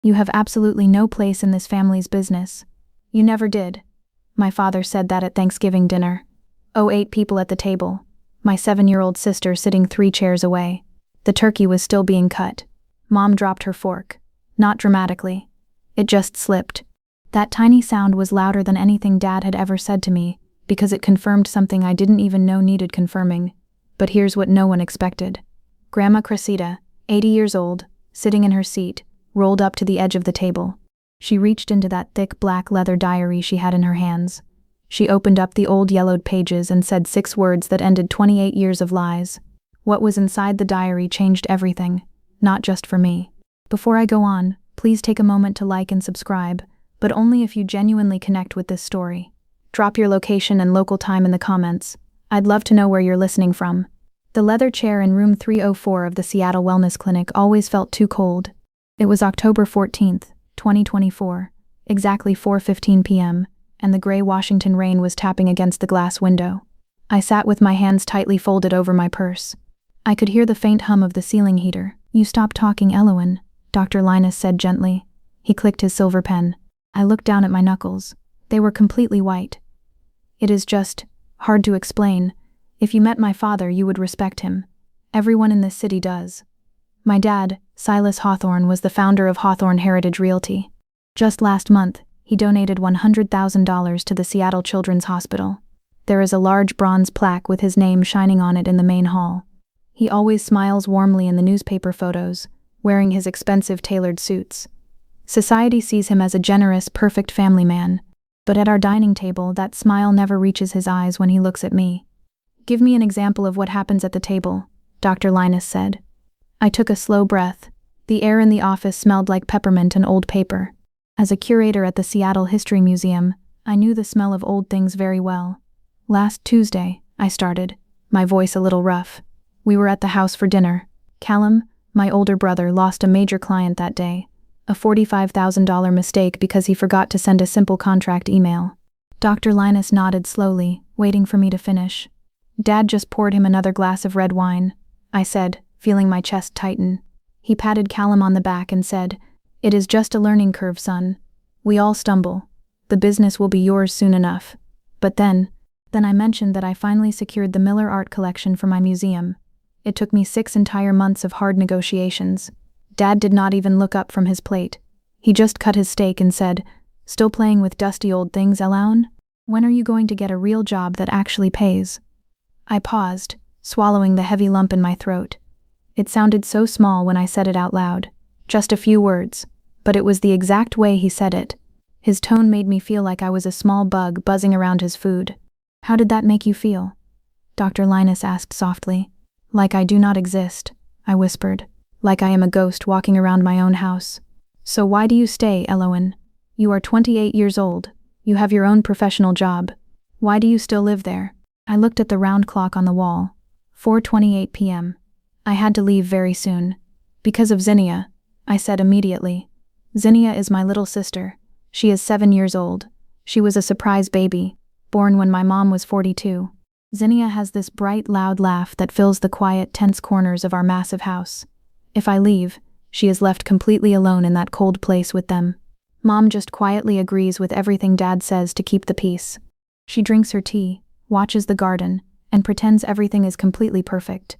You have absolutely no place in this family's business. You never did. My father said that at Thanksgiving dinner. 8 people at the table. My 7-year-old sister sitting 3 chairs away. The turkey was still being cut. Mom dropped her fork. Not dramatically. It just slipped. That tiny sound was louder than anything Dad had ever said to me, because it confirmed something I didn't even know needed confirming. But here's what no one expected. Grandma Cressida, 80 years old, sitting in her seat, rolled up to the edge of the table. She reached into that thick black leather diary she had in her hands. She opened up the old yellowed pages and said 6 words that ended 28 years of lies. What was inside the diary changed everything, not just for me. Before I go on, please take a moment to like and subscribe, but only if you genuinely connect with this story. Drop your location and local time in the comments. I'd love to know where you're listening from. The leather chair in room 304 of the Seattle Wellness Clinic always felt too cold. It was October 14th, 2024, exactly 4:15 p.m., and the gray Washington rain was tapping against the glass window. I sat with my hands tightly folded over my purse. I could hear the faint hum of the ceiling heater. "You stop talking, Elowen," Dr. Linus said gently. He clicked his silver pen. I looked down at my knuckles. They were completely white. "It is just hard to explain. If you met my father, you would respect him. Everyone in this city does. My dad, Silas Hawthorne, was the founder of Hawthorne Heritage Realty. Just last month, he donated $100,000 to the Seattle Children's Hospital. There is a large bronze plaque with his name shining on it in the main hall. He always smiles warmly in the newspaper photos, wearing his expensive tailored suits. Society sees him as a generous, perfect family man, but at our dining table, that smile never reaches his eyes when he looks at me." "Give me an example of what happens at the table," Dr. Linus said. I took a slow breath. The air in the office smelled like peppermint and old paper. As a curator at the Seattle History Museum, I knew the smell of old things very well. "Last Tuesday," I started, my voice a little rough. "We were at the house for dinner. Callum, my older brother, lost a major client that day. A $45,000 mistake because he forgot to send a simple contract email." Dr. Linus nodded slowly, waiting for me to finish. "Dad just poured him another glass of red wine," I said, feeling my chest tighten. He patted Callum on the back and said, "It is just a learning curve, son. We all stumble. The business will be yours soon enough." But then I mentioned that I finally secured the Miller art collection for my museum. It took me 6 entire months of hard negotiations. Dad did not even look up from his plate. He just cut his steak and said, "Still playing with dusty old things, Elowen? When are you going to get a real job that actually pays?" I paused, swallowing the heavy lump in my throat. It sounded so small when I said it out loud. Just a few words, but it was the exact way he said it. His tone made me feel like I was a small bug buzzing around his food. "How did that make you feel?" Dr. Linus asked softly. "Like I do not exist," I whispered. "Like I am a ghost walking around my own house." "So why do you stay, Elowen? You are 28 years old. You have your own professional job. Why do you still live there?" I looked at the round clock on the wall. 4:28 p.m. I had to leave very soon. "Because of Zinnia," I said immediately. "Zinnia is my little sister. She is 7 years old. She was a surprise baby, born when my mom was 42. Zinnia has this bright, loud laugh that fills the quiet, tense corners of our massive house. If I leave, she is left completely alone in that cold place with them. Mom just quietly agrees with everything Dad says to keep the peace. She drinks her tea, watches the garden, and pretends everything is completely perfect.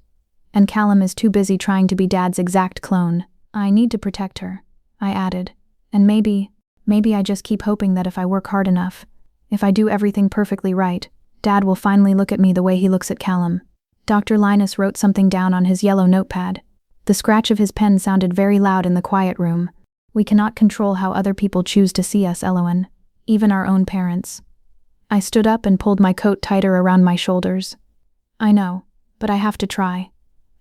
And Callum is too busy trying to be Dad's exact clone. I need to protect her," I added. "And maybe I just keep hoping that if I work hard enough, if I do everything perfectly right, Dad will finally look at me the way he looks at Callum." Dr. Linus wrote something down on his yellow notepad. The scratch of his pen sounded very loud in the quiet room. "We cannot control how other people choose to see us, Elowen, even our own parents." I stood up and pulled my coat tighter around my shoulders. "I know, but I have to try."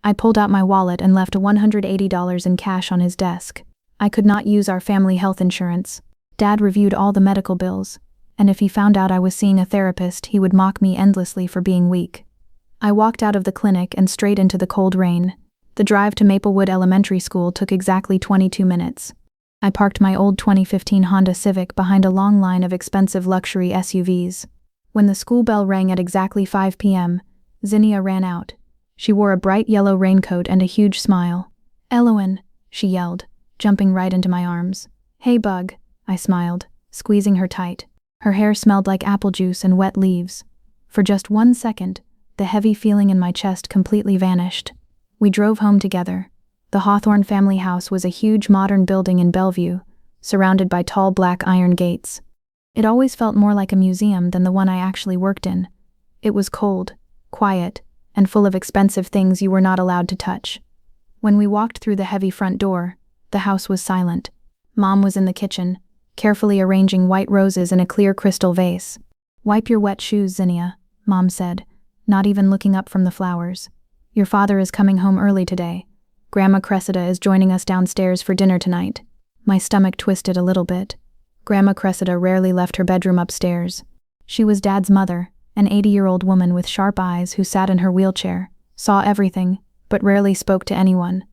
I pulled out my wallet and left $180 in cash on his desk. I could not use our family health insurance. Dad reviewed all the medical bills, and if he found out I was seeing a therapist, he would mock me endlessly for being weak. I walked out of the clinic and straight into the cold rain. The drive to Maplewood Elementary School took exactly 22 minutes. I parked my old 2015 Honda Civic behind a long line of expensive luxury SUVs. When the school bell rang at exactly 5 p.m., Zinnia ran out. She wore a bright yellow raincoat and a huge smile. "Elowen," she yelled, jumping right into my arms. Hey, Bug, I smiled, squeezing her tight. Her hair smelled like apple juice and wet leaves. For just 1 second, the heavy feeling in my chest completely vanished. We drove home together. The Hawthorne family house was a huge modern building in Bellevue, surrounded by tall black iron gates. It always felt more like a museum than the one I actually worked in. It was cold, quiet, and full of expensive things you were not allowed to touch. When we walked through the heavy front door, the house was silent. Mom was in the kitchen, carefully arranging white roses in a clear crystal vase. "Wipe your wet shoes, Zinnia," Mom said, not even looking up from the flowers. "Your father is coming home early today. Grandma Cressida is joining us downstairs for dinner tonight." My stomach twisted a little bit. Grandma Cressida rarely left her bedroom upstairs. She was Dad's mother, an 80-year-old woman with sharp eyes who sat in her wheelchair, saw everything, but rarely spoke to anyone.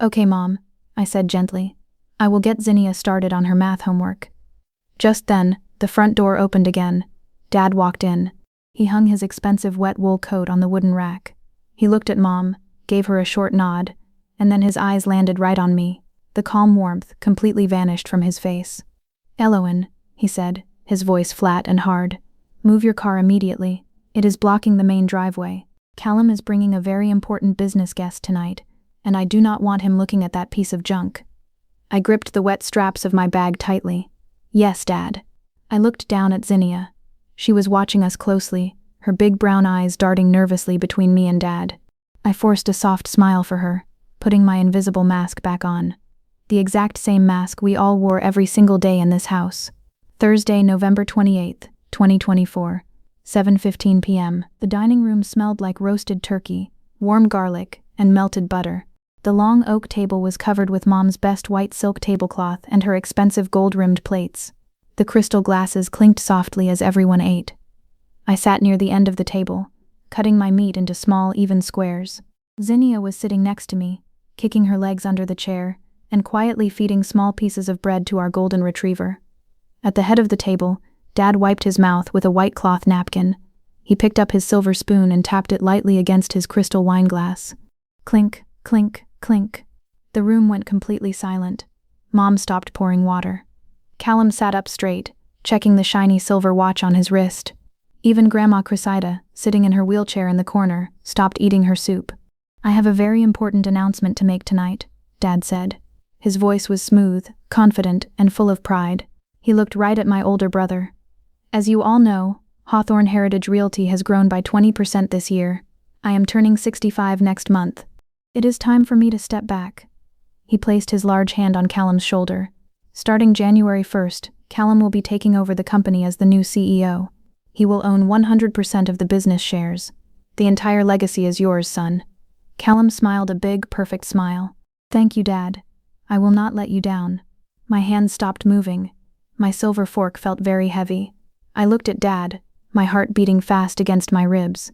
"Okay, Mom," I said gently. "I will get Zinnia started on her math homework." Just then, the front door opened again. Dad walked in. He hung his expensive wet wool coat on the wooden rack. He looked at Mom, gave her a short nod, and then his eyes landed right on me. The calm warmth completely vanished from his face. "Elowen," he said, his voice flat and hard. "Move your car immediately. It is blocking the main driveway. Callum is bringing a very important business guest tonight, and I do not want him looking at that piece of junk." I gripped the wet straps of my bag tightly. "Yes, Dad." I looked down at Zinnia. She was watching us closely, her big brown eyes darting nervously between me and Dad. I forced a soft smile for her, putting my invisible mask back on. The exact same mask we all wore every single day in this house. Thursday, November 28th, 2024, 7:15 p.m. The dining room smelled like roasted turkey, warm garlic, and melted butter. The long oak table was covered with Mom's best white silk tablecloth and her expensive gold-rimmed plates. The crystal glasses clinked softly as everyone ate. I sat near the end of the table, cutting my meat into small, even squares. Zinnia was sitting next to me, kicking her legs under the chair, and quietly feeding small pieces of bread to our golden retriever. At the head of the table, Dad wiped his mouth with a white cloth napkin. He picked up his silver spoon and tapped it lightly against his crystal wine glass. Clink, clink, clink. The room went completely silent. Mom stopped pouring water. Callum sat up straight, checking the shiny silver watch on his wrist. Even Grandma Cressida, sitting in her wheelchair in the corner, stopped eating her soup. "I have a very important announcement to make tonight," Dad said. His voice was smooth, confident, and full of pride. He looked right at my older brother. "As you all know, Hawthorne Heritage Realty has grown by 20% this year. I am turning 65 next month. It is time for me to step back." He placed his large hand on Callum's shoulder. "Starting January 1st, Callum will be taking over the company as the new CEO. He will own 100% of the business shares. The entire legacy is yours, son." Callum smiled a big, perfect smile. "Thank you, Dad. I will not let you down." My hands stopped moving. My silver fork felt very heavy. I looked at Dad, my heart beating fast against my ribs.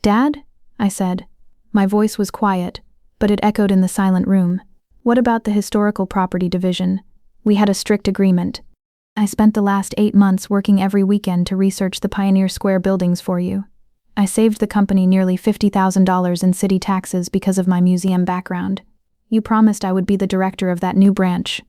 "Dad?" I said. My voice was quiet, but it echoed in the silent room. "What about the historical property division? We had a strict agreement. I spent the last 8 months working every weekend to research the Pioneer Square buildings for you. I saved the company nearly $50,000 in city taxes because of my museum background. You promised I would be the director of that new branch."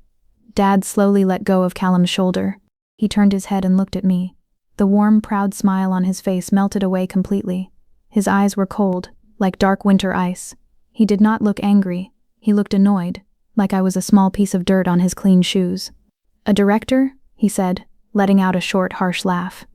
Dad slowly let go of Callum's shoulder. He turned his head and looked at me. The warm, proud smile on his face melted away completely. His eyes were cold, like dark winter ice. He did not look angry. He looked annoyed, like I was a small piece of dirt on his clean shoes. "A director?" he said, letting out a short, harsh laugh.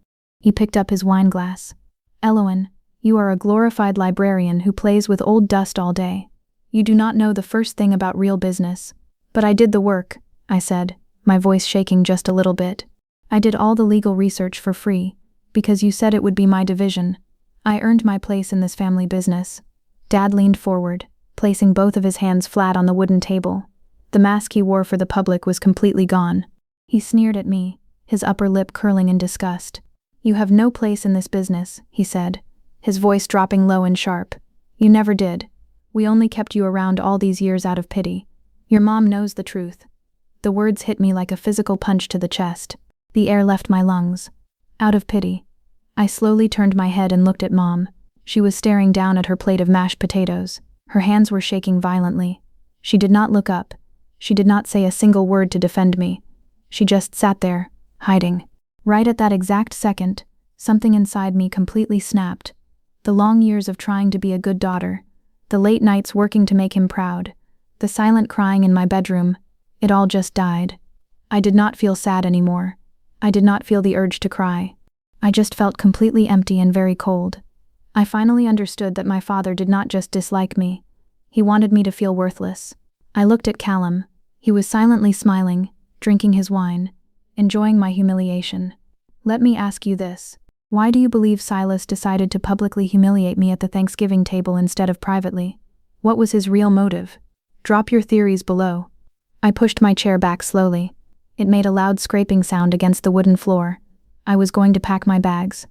He picked up his wine glass. "Elowen, you are a glorified librarian who plays with old dust all day. You do not know the first thing about real business. But I did the work," I said, my voice shaking just a little bit. "I did all the legal research for free, because you said it would be my division. I earned my place in this family business." Dad leaned forward, placing both of his hands flat on the wooden table. The mask he wore for the public was completely gone. He sneered at me, his upper lip curling in disgust. "You have no place in this business," he said, his voice dropping low and sharp. "You never did. We only kept you around all these years out of pity. Your mom knows the truth." The words hit me like a physical punch to the chest. The air left my lungs. Out of pity. I slowly turned my head and looked at Mom. She was staring down at her plate of mashed potatoes. Her hands were shaking violently. She did not look up. She did not say a single word to defend me. She just sat there, hiding. Right at that exact second, something inside me completely snapped. The long years of trying to be a good daughter, the late nights working to make him proud, the silent crying in my bedroom, it all just died. I did not feel sad anymore. I did not feel the urge to cry. I just felt completely empty and very cold. I finally understood that my father did not just dislike me. He wanted me to feel worthless. I looked at Callum. He was silently smiling, drinking his wine, enjoying my humiliation. Let me ask you this. Why do you believe Silas decided to publicly humiliate me at the Thanksgiving table instead of privately? What was his real motive? Drop your theories below. I pushed my chair back slowly. It made a loud scraping sound against the wooden floor. I was going to pack my bags.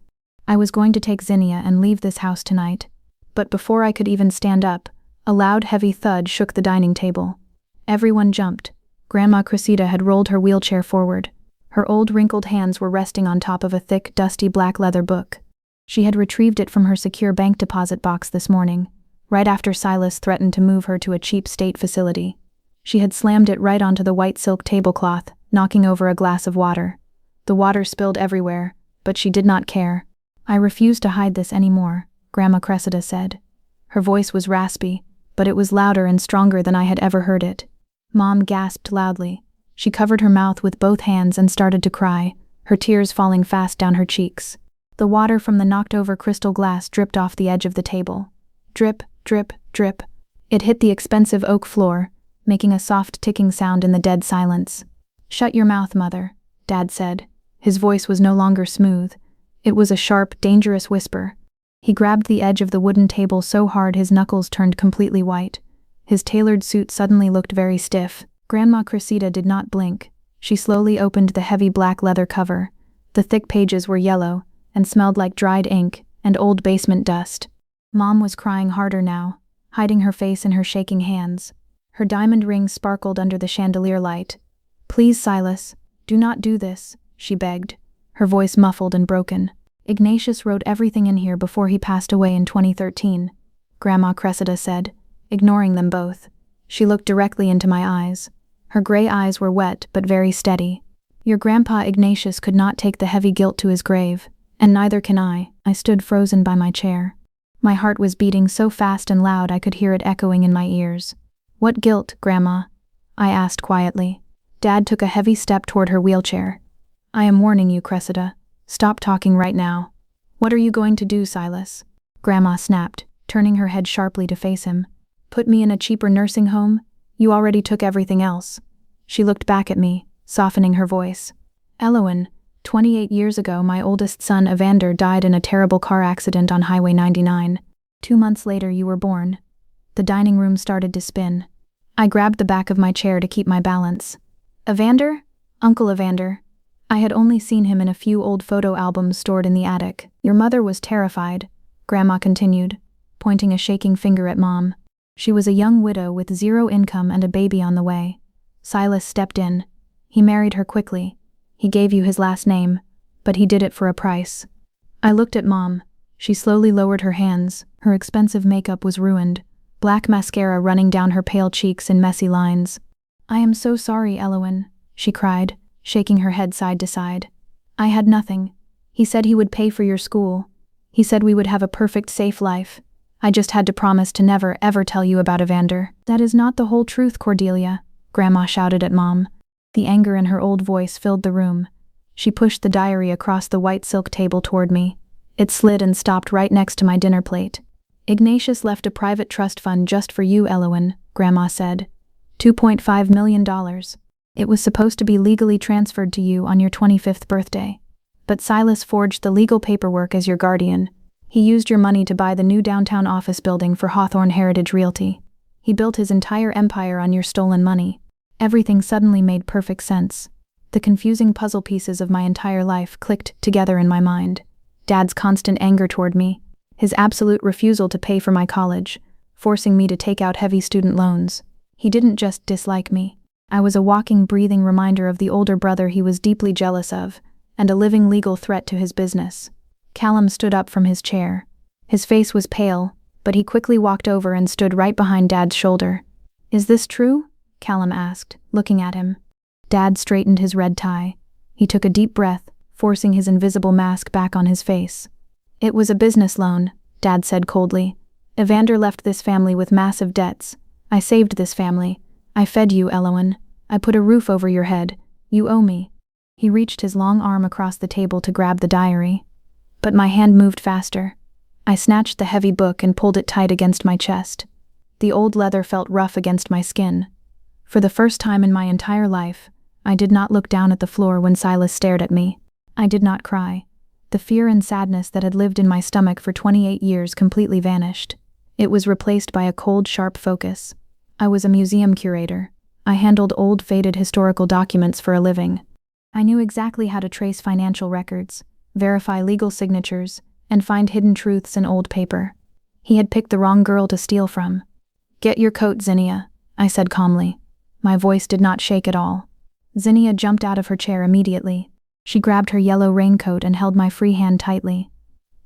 I was going to take Zinnia and leave this house tonight. But before I could even stand up, a loud heavy thud shook the dining table. Everyone jumped. Grandma Cressida had rolled her wheelchair forward. Her old wrinkled hands were resting on top of a thick, dusty black leather book. She had retrieved it from her secure bank deposit box this morning, right after Silas threatened to move her to a cheap state facility. She had slammed it right onto the white silk tablecloth, knocking over a glass of water. The water spilled everywhere, but she did not care. I refuse to hide this anymore, Grandma Cressida said. Her voice was raspy, but it was louder and stronger than I had ever heard it. Mom gasped loudly. She covered her mouth with both hands and started to cry, her tears falling fast down her cheeks. The water from the knocked-over crystal glass dripped off the edge of the table. Drip, drip, drip. It hit the expensive oak floor, making a soft ticking sound in the dead silence. "Shut your mouth, Mother," Dad said. His voice was no longer smooth. It was a sharp, dangerous whisper. He grabbed the edge of the wooden table so hard his knuckles turned completely white. His tailored suit suddenly looked very stiff. Grandma Cressida did not blink. She slowly opened the heavy black leather cover. The thick pages were yellow, and smelled like dried ink and old basement dust. Mom was crying harder now, hiding her face in her shaking hands. Her diamond ring sparkled under the chandelier light. "Please, Silas, do not do this," she begged, her voice muffled and broken. "Ignatius wrote everything in here before he passed away in 2013, Grandma Cressida said, ignoring them both. She looked directly into my eyes. Her gray eyes were wet but very steady. "Your grandpa Ignatius could not take the heavy guilt to his grave, and neither can I." I stood frozen by my chair. My heart was beating so fast and loud I could hear it echoing in my ears. "What guilt, Grandma?" I asked quietly. Dad took a heavy step toward her wheelchair. "I am warning you, Cressida. Stop talking right now." "What are you going to do, Silas?" Grandma snapped, turning her head sharply to face him. "Put me in a cheaper nursing home? You already took everything else." She looked back at me, softening her voice. "Elowen, 28 years ago my oldest son Evander died in a terrible car accident on Highway 99. 2 months later you were born." The dining room started to spin. I grabbed the back of my chair to keep my balance. "Evander? Uncle Evander." I had only seen him in a few old photo albums stored in the attic. "Your mother was terrified," Grandma continued, pointing a shaking finger at Mom. "She was a young widow with 0 income and a baby on the way. Silas stepped in. He married her quickly. He gave you his last name, but he did it for a price." I looked at Mom. She slowly lowered her hands. Her expensive makeup was ruined, black mascara running down her pale cheeks in messy lines. "I am so sorry, Elowen," she cried, shaking her head side to side. "I had nothing. He said he would pay for your school. He said we would have a perfect, safe life. I just had to promise to never, ever tell you about Evander." "That is not the whole truth, Cordelia," Grandma shouted at Mom. The anger in her old voice filled the room. She pushed the diary across the white silk table toward me. It slid and stopped right next to my dinner plate. "Ignatius left a private trust fund just for you, Elowen," Grandma said. $2.5 million. It was supposed to be legally transferred to you on your 25th birthday. But Silas forged the legal paperwork as your guardian. He used your money to buy the new downtown office building for Hawthorne Heritage Realty. He built his entire empire on your stolen money. Everything suddenly made perfect sense. The confusing puzzle pieces of my entire life clicked together in my mind. Dad's constant anger toward me, his absolute refusal to pay for my college, forcing me to take out heavy student loans. He didn't just dislike me. I was a walking, breathing reminder of the older brother he was deeply jealous of, and a living legal threat to his business. Callum stood up from his chair. His face was pale, but he quickly walked over and stood right behind Dad's shoulder. "Is this true?" Callum asked, looking at him. Dad straightened his red tie. He took a deep breath, forcing his invisible mask back on his face. It was a business loan, Dad said coldly. Evander left this family with massive debts. I saved this family. I fed you, Elowen. I put a roof over your head. You owe me. He reached his long arm across the table to grab the diary. But my hand moved faster. I snatched the heavy book and pulled it tight against my chest. The old leather felt rough against my skin. For the first time in my entire life, I did not look down at the floor when Silas stared at me. I did not cry. The fear and sadness that had lived in my stomach for 28 years completely vanished. It was replaced by a cold, sharp focus. I was a museum curator. I handled old, faded historical documents for a living. I knew exactly how to trace financial records, verify legal signatures, and find hidden truths in old paper. He had picked the wrong girl to steal from. "Get your coat, Zinnia," I said calmly. My voice did not shake at all. Zinnia jumped out of her chair immediately. She grabbed her yellow raincoat and held my free hand tightly.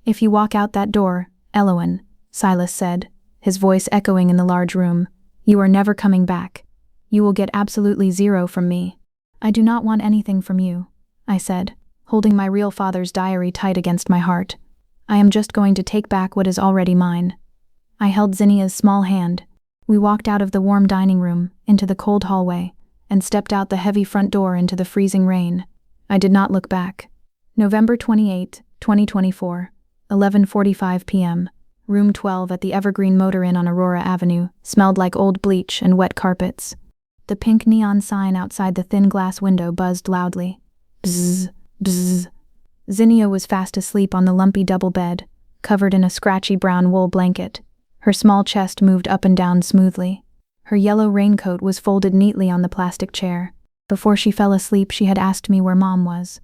"If you walk out that door, Elowen," Silas said, his voice echoing in the large room, "you are never coming back. You will get absolutely zero from me." "I do not want anything from you," I said, holding my real father's diary tight against my heart. "I am just going to take back what is already mine." I held Zinnia's small hand. We walked out of the warm dining room, into the cold hallway, and stepped out the heavy front door into the freezing rain. I did not look back. November 28, 2024, 11:45 p.m., room 12 at the Evergreen Motor Inn on Aurora Avenue, smelled like old bleach and wet carpets. The pink neon sign outside the thin glass window buzzed loudly. Bzzz, bzzz. Zinnia was fast asleep on the lumpy double bed, covered in a scratchy brown wool blanket. Her small chest moved up and down smoothly. Her yellow raincoat was folded neatly on the plastic chair. Before she fell asleep, she had asked me where Mom was.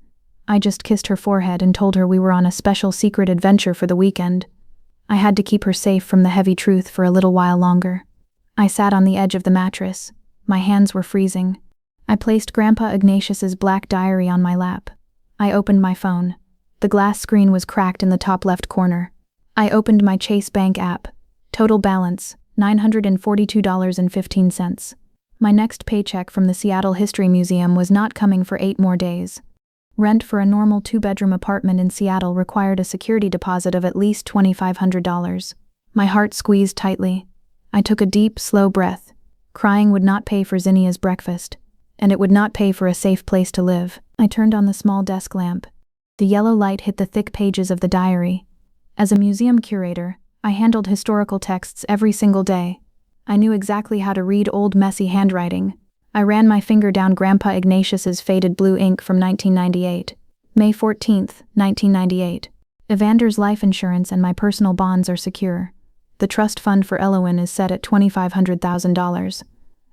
I just kissed her forehead and told her we were on a special secret adventure for the weekend. I had to keep her safe from the heavy truth for a little while longer. I sat on the edge of the mattress. My hands were freezing. I placed Grandpa Ignatius's black diary on my lap. I opened my phone. The glass screen was cracked in the top left corner. I opened my Chase Bank app. Total balance, $942.15. My next paycheck from the Seattle History Museum was not coming for 8 more days. Rent for a normal 2-bedroom apartment in Seattle required a security deposit of at least $2,500. My heart squeezed tightly. I took a deep, slow breath. Crying would not pay for Zinnia's breakfast, and it would not pay for a safe place to live. I turned on the small desk lamp. The yellow light hit the thick pages of the diary. As a museum curator, I handled historical texts every single day. I knew exactly how to read old, messy handwriting. I ran my finger down Grandpa Ignatius's faded blue ink from 1998. May 14, 1998. Evander's life insurance and my personal bonds are secure. The trust fund for Elowen is set at $2,500,000.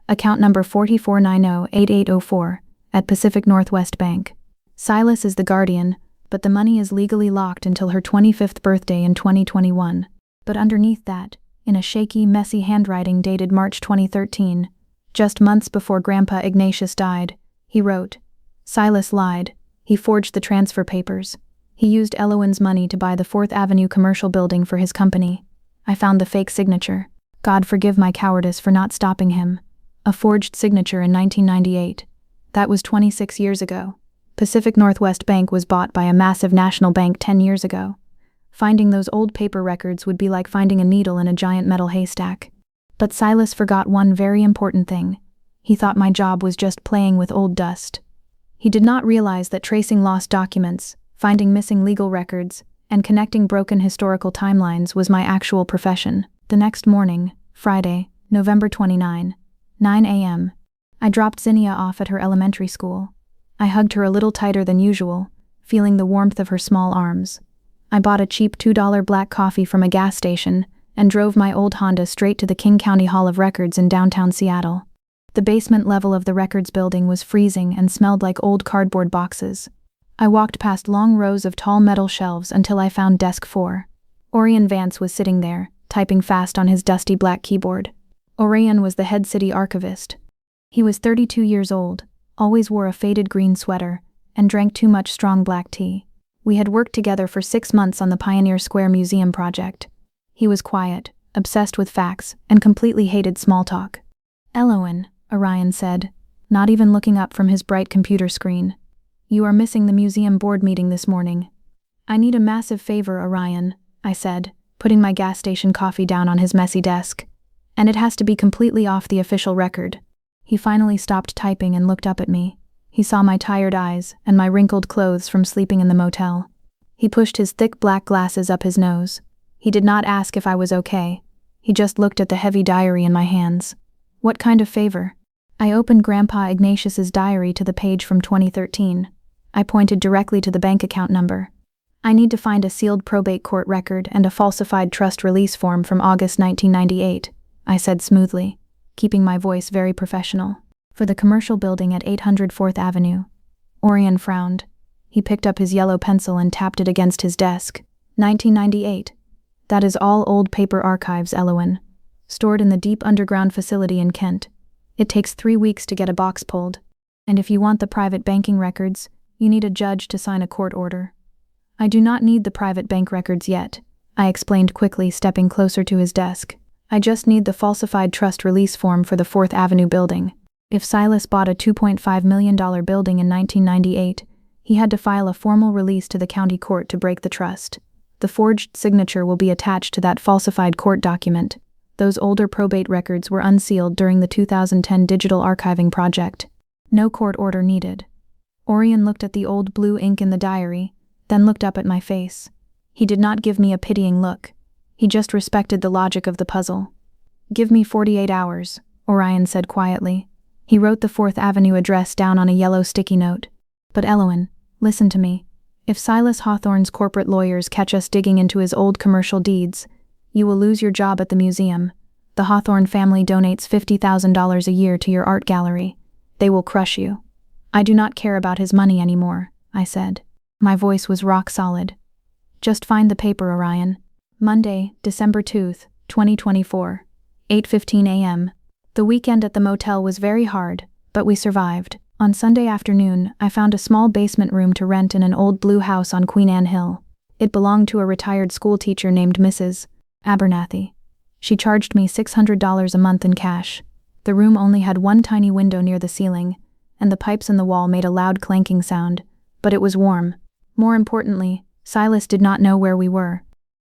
Account number 44908804 at Pacific Northwest Bank. Silas is the guardian, but the money is legally locked until her 25th birthday in 2021. But underneath that, in a shaky, messy handwriting dated March 2013, just months before Grandpa Ignatius died, he wrote, "Silas lied. He forged the transfer papers. He used Elowen's money to buy the 4th Avenue commercial building for his company. I found the fake signature. God forgive my cowardice for not stopping him. A forged signature in 1998. That was 26 years ago. Pacific Northwest Bank was bought by a massive national bank 10 years ago. Finding those old paper records would be like finding a needle in a giant metal haystack. But Silas forgot one very important thing. He thought my job was just playing with old dust. He did not realize that tracing lost documents, finding missing legal records, and connecting broken historical timelines was my actual profession. The next morning, Friday, November 29, 9 a.m., I dropped Zinnia off at her elementary school. I hugged her a little tighter than usual, feeling the warmth of her small arms. I bought a cheap $2 black coffee from a gas station and drove my old Honda straight to the King County Hall of Records in downtown Seattle. The basement level of the records building was freezing and smelled like old cardboard boxes. I walked past long rows of tall metal shelves until I found desk 4. Orion Vance was sitting there, typing fast on his dusty black keyboard. Orion was the head city archivist. He was 32 years old, always wore a faded green sweater, and drank too much strong black tea. We had worked together for 6 months on the Pioneer Square Museum project. He was quiet, obsessed with facts, and completely hated small talk. "Elowen," Orion said, not even looking up from his bright computer screen. "You are missing the museum board meeting this morning." "I need a massive favor, Orion," I said, putting my gas station coffee down on his messy desk. "And it has to be completely off the official record." He finally stopped typing and looked up at me. He saw my tired eyes and my wrinkled clothes from sleeping in the motel. He pushed his thick black glasses up his nose. He did not ask if I was okay. He just looked at the heavy diary in my hands. "What kind of favor?" I opened Grandpa Ignatius's diary to the page from 2013. I pointed directly to the bank account number. "I need to find a sealed probate court record and a falsified trust release form from August 1998, I said smoothly, keeping my voice very professional. "For the commercial building at 800 4th Avenue. Orion frowned. He picked up his yellow pencil and tapped it against his desk. 1998. That is all old paper archives, Elowen. Stored in the deep underground facility in Kent. It takes 3 weeks to get a box pulled. And if you want the private banking records, you need a judge to sign a court order." "I do not need the private bank records yet," I explained quickly, stepping closer to his desk. "I just need the falsified trust release form for the 4th Avenue building. If Silas bought a $2.5 million building in 1998, he had to file a formal release to the county court to break the trust. The forged signature will be attached to that falsified court document. Those older probate records were unsealed during the 2010 digital archiving project. No court order needed." Orion looked at the old blue ink in the diary, then looked up at my face. He did not give me a pitying look. He just respected the logic of the puzzle. "Give me 48 hours, Orion said quietly. He wrote the 4th Avenue address down on a yellow sticky note. "But Elowen, listen to me. If Silas Hawthorne's corporate lawyers catch us digging into his old commercial deeds, you will lose your job at the museum. The Hawthorne family donates $50,000 a year to your art gallery. They will crush you." "I do not care about his money anymore," I said. My voice was rock solid. "Just find the paper, Orion." Monday, December 2nd, 2024, 8:15 a.m. The weekend at the motel was very hard, but we survived. On Sunday afternoon, I found a small basement room to rent in an old blue house on Queen Anne Hill. It belonged to a retired schoolteacher named Mrs. Abernathy. She charged me $600 a month in cash. The room only had one tiny window near the ceiling, and the pipes in the wall made a loud clanking sound, but it was warm. More importantly, Silas did not know where we were.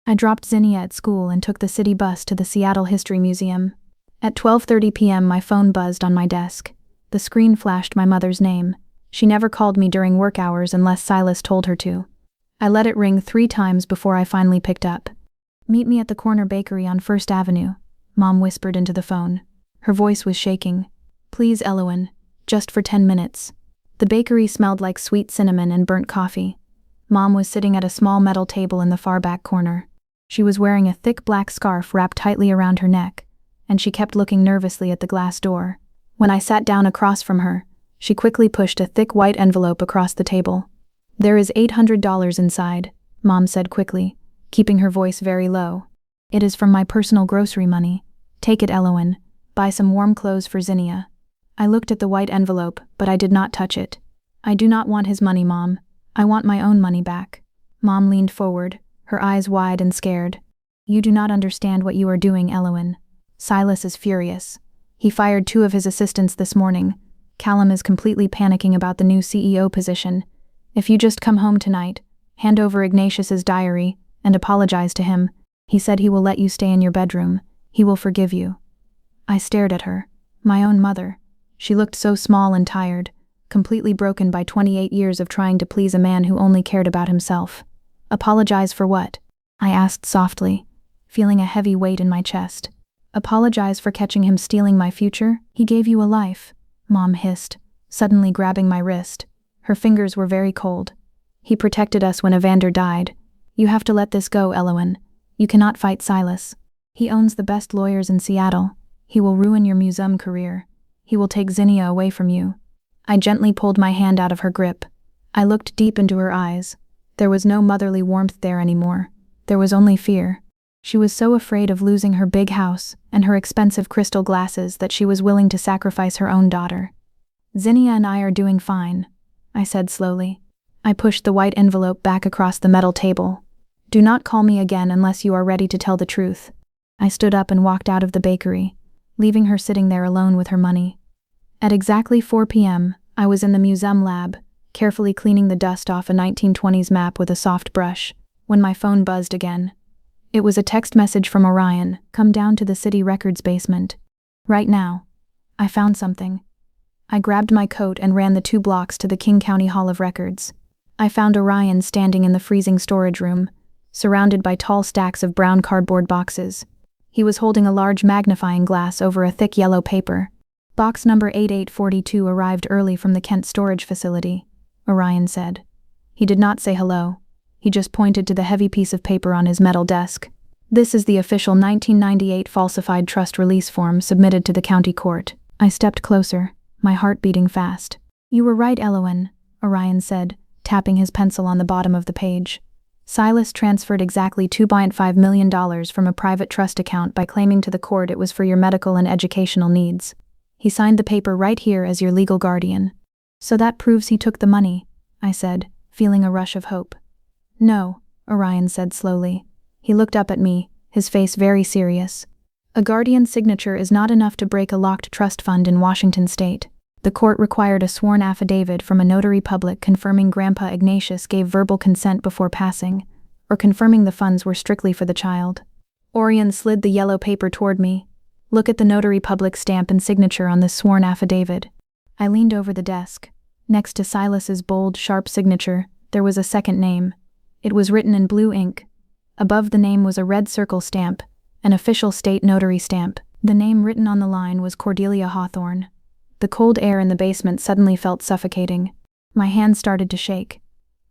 I dropped Zinnia at school and took the city bus to the Seattle History Museum. At 12:30 p.m. my phone buzzed on my desk. The screen flashed my mother's name. She never called me during work hours unless Silas told her to. I let it ring 3 times before I finally picked up. "Meet me at the corner bakery on 1st Avenue, Mom whispered into the phone. Her voice was shaking. "Please, Elowen, just for 10 minutes. The bakery smelled like sweet cinnamon and burnt coffee. Mom was sitting at a small metal table in the far back corner. She was wearing a thick black scarf wrapped tightly around her neck, and she kept looking nervously at the glass door. When I sat down across from her, she quickly pushed a thick white envelope across the table. "There is $800 inside," Mom said quickly, keeping her voice very low. "It is from my personal grocery money. Take it, Elowen. Buy some warm clothes for Zinnia." I looked at the white envelope, but I did not touch it. "I do not want his money, Mom. I want my own money back." Mom leaned forward, her eyes wide and scared. "You do not understand what you are doing, Elowen. Silas is furious. He fired 2 of his assistants this morning. Callum is completely panicking about the new CEO position. If you just come home tonight, hand over Ignatius's diary, and apologize to him, he said he will let you stay in your bedroom. He will forgive you." I stared at her. My own mother. She looked so small and tired, completely broken by 28 years of trying to please a man who only cared about himself. "Apologize for what?" I asked softly, feeling a heavy weight in my chest. "Apologize for catching him stealing my future? He gave you a life," Mom hissed, suddenly grabbing my wrist. Her fingers were very cold. "He protected us when Evander died. You have to let this go, Elowen. You cannot fight Silas. He owns the best lawyers in Seattle. He will ruin your museum career. He will take Zinnia away from you." I gently pulled my hand out of her grip. I looked deep into her eyes. There was no motherly warmth there anymore. There was only fear. She was so afraid of losing her big house and her expensive crystal glasses that she was willing to sacrifice her own daughter. "Zinnia and I are doing fine," I said slowly. I pushed the white envelope back across the metal table. "Do not call me again unless you are ready to tell the truth." I stood up and walked out of the bakery, leaving her sitting there alone with her money. At exactly 4 p.m., I was in the museum lab, carefully cleaning the dust off a 1920s map with a soft brush, when my phone buzzed again. It was a text message from Orion. Come down to the city records basement. Right now. I found something. I grabbed my coat and ran the 2 blocks to the King County Hall of Records. I found Orion standing in the freezing storage room, surrounded by tall stacks of brown cardboard boxes. He was holding a large magnifying glass over a thick yellow paper. Box number 8842 arrived early from the Kent storage facility, Orion said. He did not say hello. He just pointed to the heavy piece of paper on his metal desk. This is the official 1998 falsified trust release form submitted to the county court. I stepped closer, my heart beating fast. You were right, Elowen, Orion said, tapping his pencil on the bottom of the page. Silas transferred exactly $2.5 million from a private trust account by claiming to the court it was for your medical and educational needs. He signed the paper right here as your legal guardian. So that proves he took the money, I said, feeling a rush of hope. No, Orion said slowly. He looked up at me, his face very serious. A guardian's signature is not enough to break a locked trust fund in Washington state. The court required a sworn affidavit from a notary public confirming Grandpa Ignatius gave verbal consent before passing, or confirming the funds were strictly for the child. Orion slid the yellow paper toward me. Look at the notary public stamp and signature on this sworn affidavit. I leaned over the desk. Next to Silas's bold, sharp signature, there was a second name. It was written in blue ink. Above the name was a red circle stamp, an official state notary stamp. The name written on the line was Cordelia Hawthorne. The cold air in the basement suddenly felt suffocating. My hands started to shake.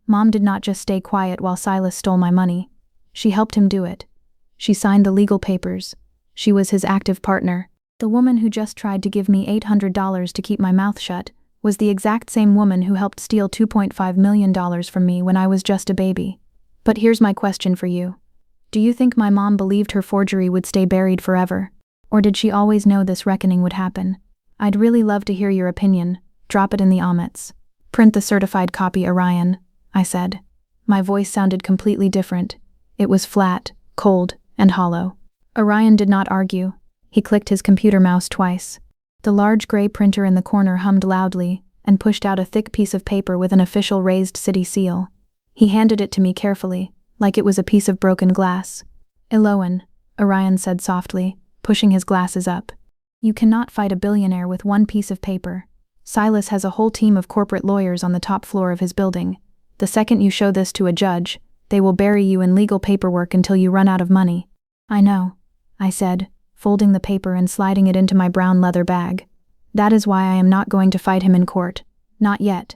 Mom did not just stay quiet while Silas stole my money. She helped him do it. She signed the legal papers. She was his active partner. The woman who just tried to give me $800 to keep my mouth shut was the exact same woman who helped steal $2.5 million from me when I was just a baby. But here's my question for you. Do you think my mom believed her forgery would stay buried forever? Or did she always know this reckoning would happen? I'd really love to hear your opinion. Drop it in the comments. Print the certified copy, Orion, I said. My voice sounded completely different. It was flat, cold, and hollow. Orion did not argue. He clicked his computer mouse twice. The large gray printer in the corner hummed loudly and pushed out a thick piece of paper with an official raised city seal. He handed it to me carefully, like it was a piece of broken glass. Elowen, Orion said softly, pushing his glasses up. You cannot fight a billionaire with one piece of paper. Silas has a whole team of corporate lawyers on the top floor of his building. The second you show this to a judge, they will bury you in legal paperwork until you run out of money. I know, I said, folding the paper and sliding it into my brown leather bag. That is why I am not going to fight him in court. Not yet.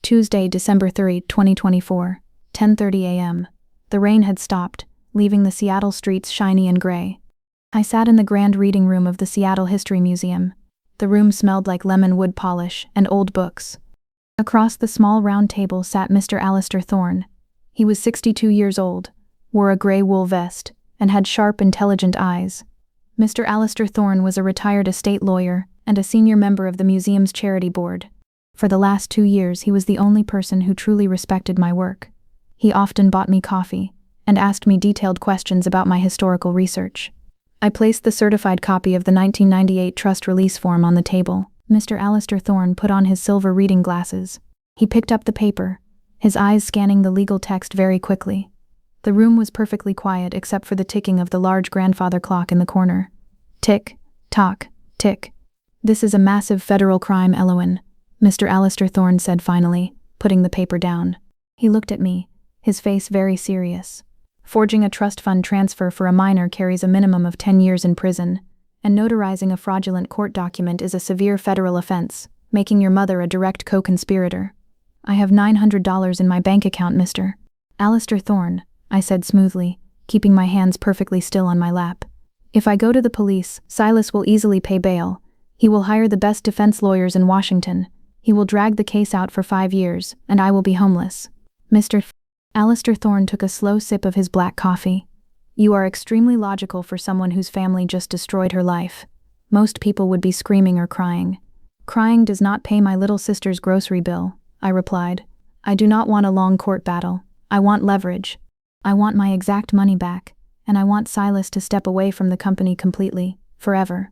Tuesday, December 3, 2024, 10:30 a.m. The rain had stopped, leaving the Seattle streets shiny and gray. I sat in the grand reading room of the Seattle History Museum. The room smelled like lemon wood polish and old books. Across the small round table sat Mr. Alistair Thorne. He was 62 years old, wore a gray wool vest, and had sharp, intelligent eyes. Mr. Alistair Thorne was a retired estate lawyer and a senior member of the museum's charity board. For the last 2 years, he was the only person who truly respected my work. He often bought me coffee and asked me detailed questions about my historical research. I placed the certified copy of the 1998 trust release form on the table. Mr. Alistair Thorne put on his silver reading glasses. He picked up the paper, his eyes scanning the legal text very quickly. The room was perfectly quiet except for the ticking of the large grandfather clock in the corner. Tick, tock, tick. This is a massive federal crime, Elowen, Mr. Alistair Thorne said finally, putting the paper down. He looked at me, his face very serious. Forging a trust fund transfer for a minor carries a minimum of 10 years in prison, and notarizing a fraudulent court document is a severe federal offense, making your mother a direct co-conspirator. I have $900 in my bank account, Mr. Alistair Thorne, I said smoothly, keeping my hands perfectly still on my lap. If I go to the police, Silas will easily pay bail. He will hire the best defense lawyers in Washington. He will drag the case out for 5 years, and I will be homeless. Mr. Alistair Thorne took a slow sip of his black coffee. You are extremely logical for someone whose family just destroyed her life. Most people would be screaming or crying. Crying does not pay my little sister's grocery bill, I replied. I do not want a long court battle. I want leverage. I want my exact money back, and I want Silas to step away from the company completely, forever.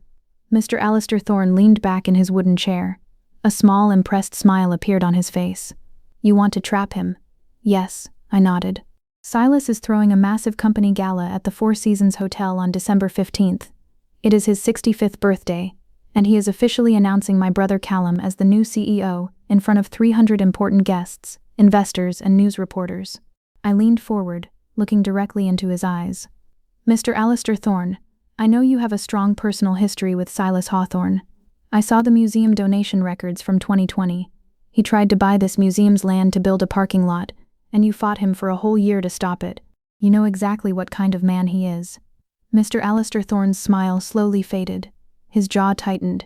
Mr. Alistair Thorne leaned back in his wooden chair. A small, impressed smile appeared on his face. You want to trap him? Yes, I nodded. Silas is throwing a massive company gala at the Four Seasons Hotel on December 15th. It is his 65th birthday, and he is officially announcing my brother Callum as the new CEO in front of 300 important guests, investors, and news reporters. I leaned forward, looking directly into his eyes. Mr. Alistair Thorne, I know you have a strong personal history with Silas Hawthorne. I saw the museum donation records from 2020. He tried to buy this museum's land to build a parking lot, and you fought him for a whole year to stop it. You know exactly what kind of man he is. Mr. Alistair Thorne's smile slowly faded. His jaw tightened.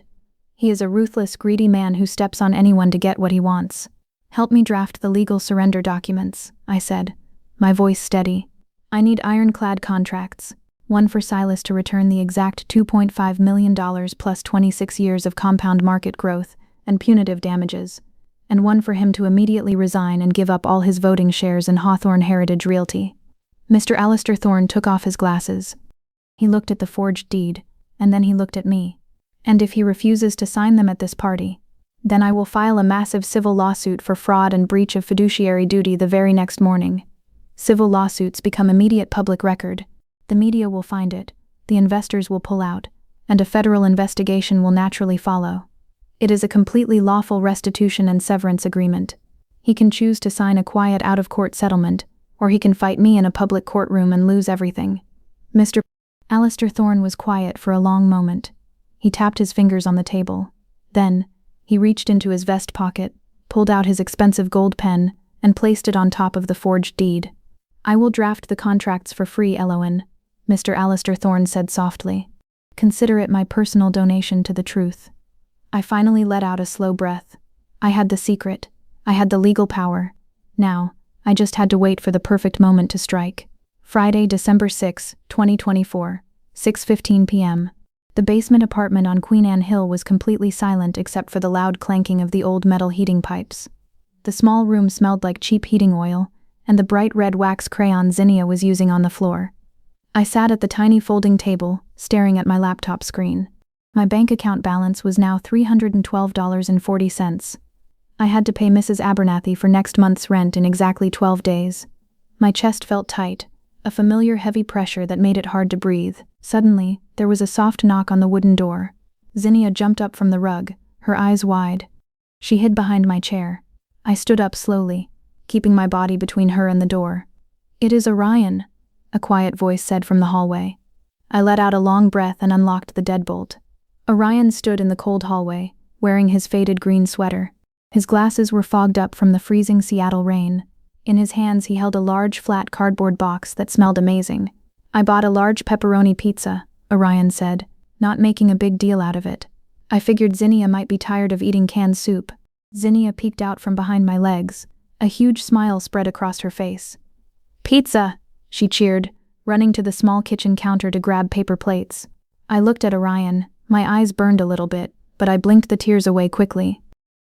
He is a ruthless, greedy man who steps on anyone to get what he wants. Help me draft the legal surrender documents, I said, my voice steady. I need ironclad contracts. One for Silas to return the exact $2.5 million plus 26 years of compound market growth and punitive damages, and one for him to immediately resign and give up all his voting shares in Hawthorne Heritage Realty. Mr. Alistair Thorne took off his glasses. He looked at the forged deed, and then he looked at me. And if he refuses to sign them at this party, then I will file a massive civil lawsuit for fraud and breach of fiduciary duty the very next morning. Civil lawsuits become immediate public record. The media will find it, the investors will pull out, and a federal investigation will naturally follow. It is a completely lawful restitution and severance agreement. He can choose to sign a quiet out-of-court settlement, or he can fight me in a public courtroom and lose everything. Mr. Alistair Thorne was quiet for a long moment. He tapped his fingers on the table. Then, he reached into his vest pocket, pulled out his expensive gold pen, and placed it on top of the forged deed. I will draft the contracts for free, Eloin, Mr. Alistair Thorne said softly. Consider it my personal donation to the truth. I finally let out a slow breath. I had the secret. I had the legal power. Now, I just had to wait for the perfect moment to strike. Friday, December 6, 2024, 6:15 p.m. The basement apartment on Queen Anne Hill was completely silent except for the loud clanking of the old metal heating pipes. The small room smelled like cheap heating oil, and the bright red wax crayon Zinnia was using on the floor. I sat at the tiny folding table, staring at my laptop screen. My bank account balance was now $312.40. I had to pay Mrs. Abernathy for next month's rent in exactly 12 days. My chest felt tight, a familiar heavy pressure that made it hard to breathe. Suddenly, there was a soft knock on the wooden door. Zinnia jumped up from the rug, her eyes wide. She hid behind my chair. I stood up slowly, keeping my body between her and the door. It is Orion, a quiet voice said from the hallway. I let out a long breath and unlocked the deadbolt. Orion stood in the cold hallway, wearing his faded green sweater. His glasses were fogged up from the freezing Seattle rain. In his hands he held a large flat cardboard box that smelled amazing. I bought a large pepperoni pizza, Orion said, not making a big deal out of it. I figured Zinnia might be tired of eating canned soup. Zinnia peeked out from behind my legs. A huge smile spread across her face. Pizza, she cheered, running to the small kitchen counter to grab paper plates. I looked at Orion. My eyes burned a little bit, but I blinked the tears away quickly.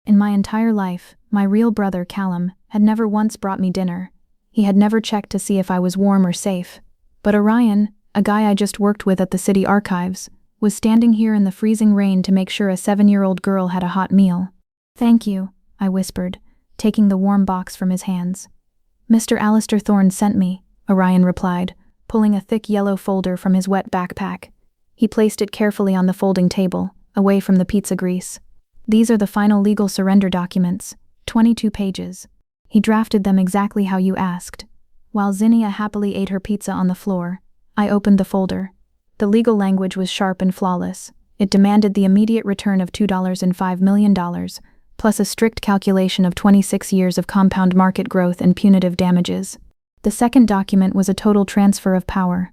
In my entire life, my real brother Callum had never once brought me dinner. He had never checked to see if I was warm or safe. But Orion, a guy I just worked with at the city archives, was standing here in the freezing rain to make sure a 7-year-old girl had a hot meal. Thank you, I whispered, taking the warm box from his hands. Mr. Alistair Thorne sent me, Orion replied, pulling a thick yellow folder from his wet backpack. He placed it carefully on the folding table, away from the pizza grease. These are the final legal surrender documents, 22 pages. He drafted them exactly how you asked. While Zinnia happily ate her pizza on the floor, I opened the folder. The legal language was sharp and flawless. It demanded the immediate return of $2.5 million, plus a strict calculation of 26 years of compound market growth and punitive damages. The second document was a total transfer of power.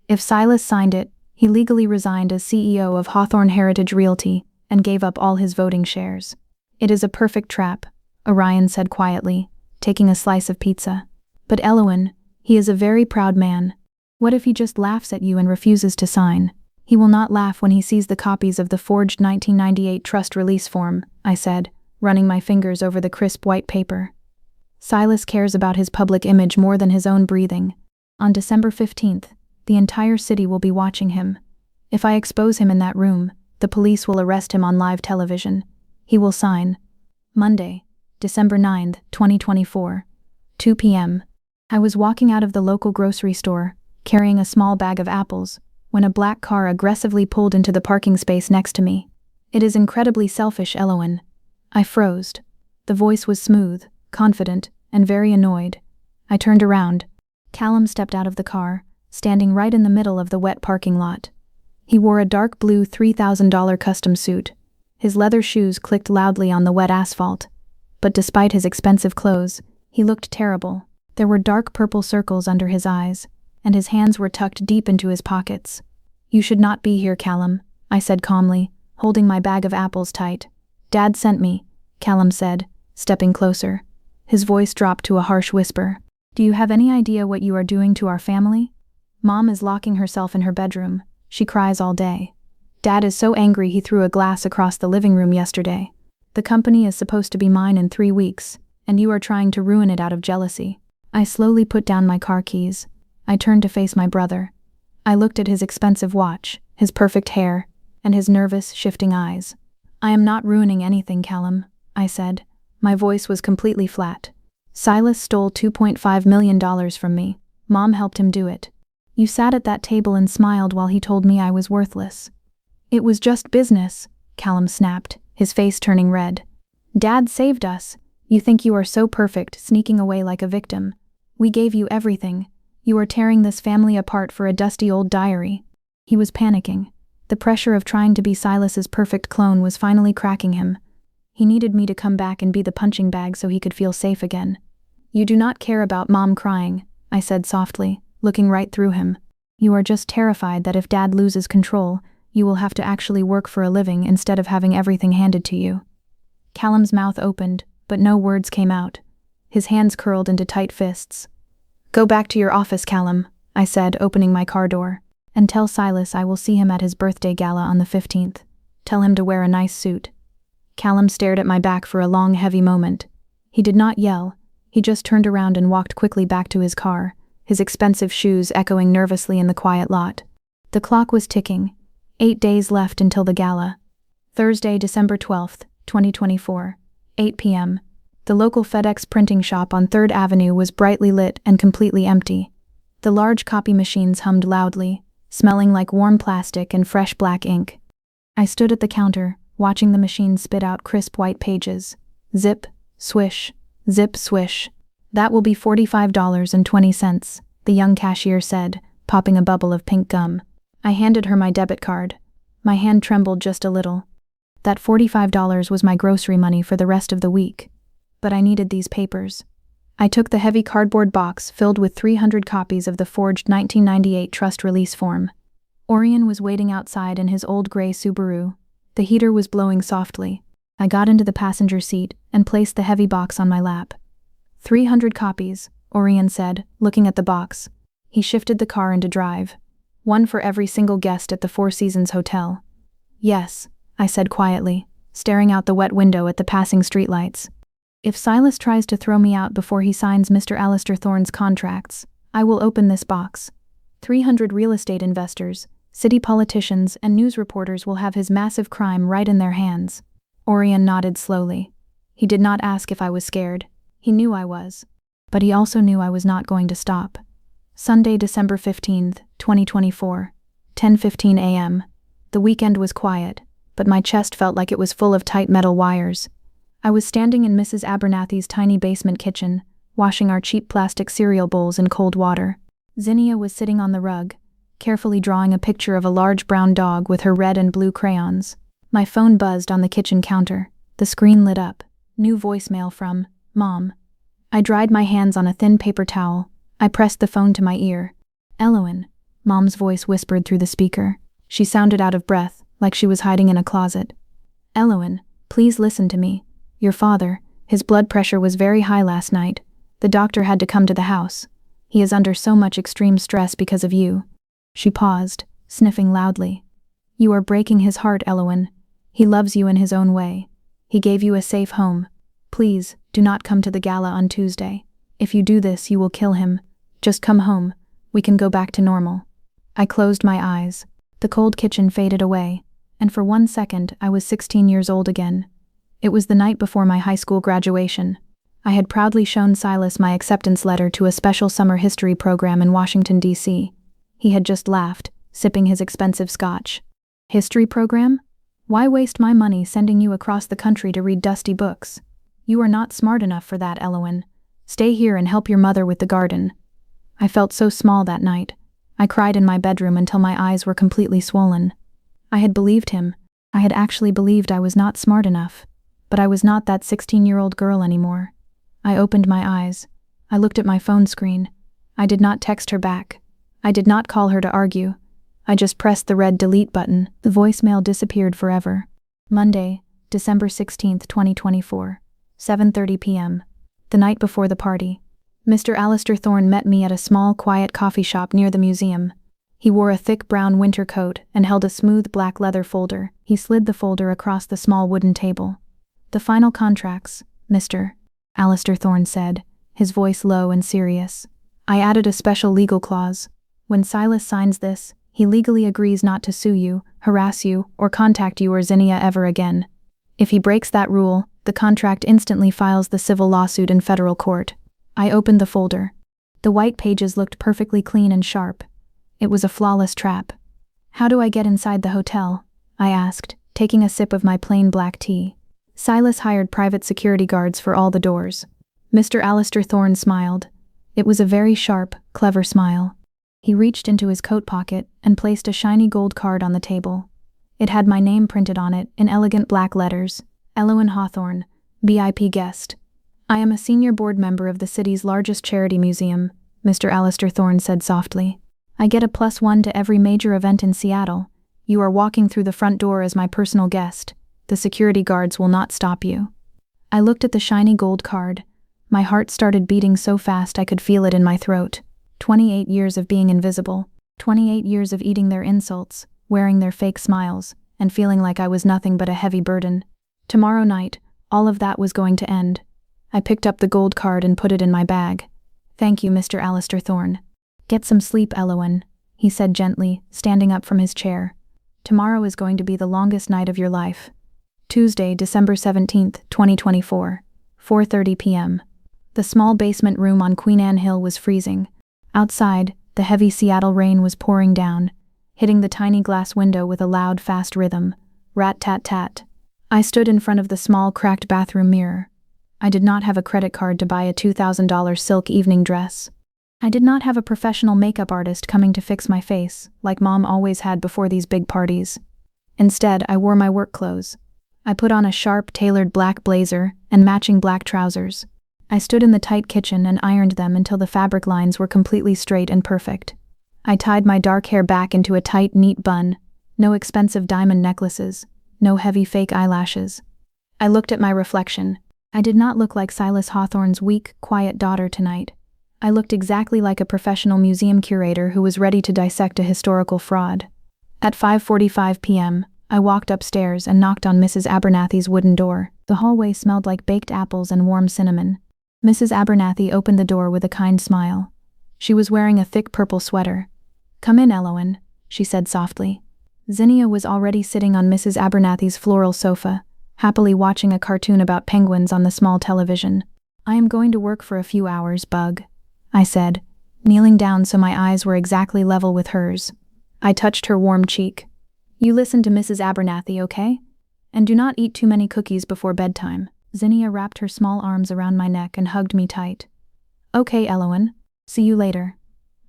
If Silas signed it, he legally resigned as CEO of Hawthorne Heritage Realty and gave up all his voting shares. It is a perfect trap, Orion said quietly, taking a slice of pizza. But Eloin, he is a very proud man. What if he just laughs at you and refuses to sign? He will not laugh when he sees the copies of the forged 1998 trust release form, I said, running my fingers over the crisp white paper. Silas cares about his public image more than his own breathing. On December 15th, the entire city will be watching him. If I expose him in that room, The police will arrest him on live television. He will sign. Monday, December 9th, 2024, 2 p.m. I was walking out of the local grocery store, carrying a small bag of apples, when a black car aggressively pulled into the parking space next to me. It is incredibly selfish, Elowen. I froze. The voice was smooth, confident, and very annoyed. I turned around. Callum stepped out of the car, standing right in the middle of the wet parking lot. He wore a dark blue $3,000 custom suit. His leather shoes clicked loudly on the wet asphalt. But despite his expensive clothes, he looked terrible. There were dark purple circles under his eyes, and his hands were tucked deep into his pockets. "You should not be here, Callum," I said calmly, holding my bag of apples tight. "Dad sent me," Callum said, stepping closer. His voice dropped to a harsh whisper. "Do you have any idea what you are doing to our family? Mom is locking herself in her bedroom. She cries all day. Dad is so angry he threw a glass across the living room yesterday. The company is supposed to be mine in 3 weeks, and you are trying to ruin it out of jealousy." I slowly put down my car keys. I turned to face my brother. I looked at his expensive watch, his perfect hair, and his nervous, shifting eyes. "I am not ruining anything, Callum," I said. My voice was completely flat. "Silas stole $2.5 million from me. Mom helped him do it. You sat at that table and smiled while he told me I was worthless." "It was just business," Callum snapped, his face turning red. "Dad saved us. You think you are so perfect, sneaking away like a victim. We gave you everything. You are tearing this family apart for a dusty old diary." He was panicking. The pressure of trying to be Silas's perfect clone was finally cracking him. He needed me to come back and be the punching bag so he could feel safe again. "You do not care about Mom crying," I said softly, looking right through him. "You are just terrified that if Dad loses control, you will have to actually work for a living instead of having everything handed to you." Callum's mouth opened, but no words came out. His hands curled into tight fists. "Go back to your office, Callum," I said, opening my car door. "And tell Silas I will see him at his birthday gala on the 15th. Tell him to wear a nice suit." Callum stared at my back for a long, heavy moment. He did not yell. He just turned around and walked quickly back to his car, his expensive shoes echoing nervously in the quiet lot. The clock was ticking. 8 days left until the gala. Thursday, December 12th, 2024, 8 p.m. The local FedEx printing shop on 3rd Avenue was brightly lit and completely empty. The large copy machines hummed loudly, smelling like warm plastic and fresh black ink. I stood at the counter, watching the machines spit out crisp white pages. Zip, swish, zip, swish. "That will be $45.20, the young cashier said, popping a bubble of pink gum. I handed her my debit card. My hand trembled just a little. That $45 was my grocery money for the rest of the week. But I needed these papers. I took the heavy cardboard box filled with 300 copies of the forged 1998 trust release form. Orion was waiting outside in his old gray Subaru. The heater was blowing softly. I got into the passenger seat and placed the heavy box on my lap. 300 copies, Orion said, looking at the box. He shifted the car into drive. One for every single guest at the Four Seasons Hotel. "Yes," I said quietly, staring out the wet window at the passing streetlights. "If Silas tries to throw me out before he signs Mr. Alistair Thorne's contracts, I will open this box. 300 real estate investors, city politicians, and news reporters will have his massive crime right in their hands." Orion nodded slowly. He did not ask if I was scared. He knew I was. But he also knew I was not going to stop. Sunday, December 15th, 2024, 10:15 a.m. The weekend was quiet, but my chest felt like it was full of tight metal wires. I was standing in Mrs. Abernathy's tiny basement kitchen, washing our cheap plastic cereal bowls in cold water. Zinnia was sitting on the rug, carefully drawing a picture of a large brown dog with her red and blue crayons. My phone buzzed on the kitchen counter. The screen lit up. New voicemail from Mom. I dried my hands on a thin paper towel. I pressed the phone to my ear. "Elowen," Mom's voice whispered through the speaker. She sounded out of breath, like she was hiding in a closet. "Elowen, please listen to me. Your father, his blood pressure was very high last night. The doctor had to come to the house. He is under so much extreme stress because of you." She paused, sniffing loudly. "You are breaking his heart, Elowen. He loves you in his own way. He gave you a safe home. Please, do not come to the gala on Tuesday. If you do this, you will kill him. Just come home. We can go back to normal." I closed my eyes. The cold kitchen faded away, and for 1 second I was 16 years old again. It was the night before my high school graduation. I had proudly shown Silas my acceptance letter to a special summer history program in Washington, D.C. He had just laughed, sipping his expensive scotch. History program? Why waste my money sending you across the country to read dusty books? You are not smart enough for that, Elowen. Stay here and help your mother with the garden. I felt so small that night. I cried in my bedroom until my eyes were completely swollen. I had believed him. I had actually believed I was not smart enough. But I was not that 16-year-old girl anymore. I opened my eyes. I looked at my phone screen. I did not text her back. I did not call her to argue. I just pressed the red delete button. The voicemail disappeared forever. Monday, December 16th, 2024, 7:30 p.m. The night before the party. Mr. Alistair Thorne met me at a small, quiet coffee shop near the museum. He wore a thick brown winter coat and held a smooth black leather folder. He slid the folder across the small wooden table. "The final contracts, Mr. Alistair Thorne said, his voice low and serious. "I added a special legal clause. When Silas signs this, he legally agrees not to sue you, harass you, or contact you or Zinnia ever again. If he breaks that rule, the contract instantly files the civil lawsuit in federal court." I opened the folder. The white pages looked perfectly clean and sharp. It was a flawless trap. "How do I get inside the hotel?" I asked, taking a sip of my plain black tea. "Silas hired private security guards for all the doors." Mr. Alistair Thorne smiled. It was a very sharp, clever smile. He reached into his coat pocket and placed a shiny gold card on the table. It had my name printed on it in elegant black letters. Elowen Hawthorne, VIP guest. "I am a senior board member of the city's largest charity museum," Mr. Alistair Thorne said softly. "I get a +1 to every major event in Seattle. You are walking through the front door as my personal guest. The security guards will not stop you." I looked at the shiny gold card. My heart started beating so fast I could feel it in my throat. 28 years of being invisible. 28 years of eating their insults, wearing their fake smiles, and feeling like I was nothing but a heavy burden. Tomorrow night, all of that was going to end. I picked up the gold card and put it in my bag. "Thank you, Mr. Alistair Thorne." "Get some sleep, Elowen," he said gently, standing up from his chair. "Tomorrow is going to be the longest night of your life." Tuesday, December 17th, 2024, 4:30 p.m. The small basement room on Queen Anne Hill was freezing. Outside, the heavy Seattle rain was pouring down, hitting the tiny glass window with a loud, fast rhythm. Rat-tat-tat. I stood in front of the small, cracked bathroom mirror. I did not have a credit card to buy a $2,000 silk evening dress. I did not have a professional makeup artist coming to fix my face, like Mom always had before these big parties. Instead, I wore my work clothes. I put on a sharp, tailored black blazer and matching black trousers. I stood in the tight kitchen and ironed them until the fabric lines were completely straight and perfect. I tied my dark hair back into a tight, neat bun. No expensive diamond necklaces. No heavy fake eyelashes. I looked at my reflection. I did not look like Silas Hawthorne's weak, quiet daughter tonight. I looked exactly like a professional museum curator who was ready to dissect a historical fraud. At 5:45 p.m., I walked upstairs and knocked on Mrs. Abernathy's wooden door. The hallway smelled like baked apples and warm cinnamon. Mrs. Abernathy opened the door with a kind smile. She was wearing a thick purple sweater. "Come in, Elowen," she said softly. Zinnia was already sitting on Mrs. Abernathy's floral sofa, happily watching a cartoon about penguins on the small television. "I am going to work for a few hours, Bug," I said, kneeling down so my eyes were exactly level with hers. I touched her warm cheek. "You listen to Mrs. Abernathy, okay? And do not eat too many cookies before bedtime." Zinnia wrapped her small arms around my neck and hugged me tight. "Okay, Elowen. See you later."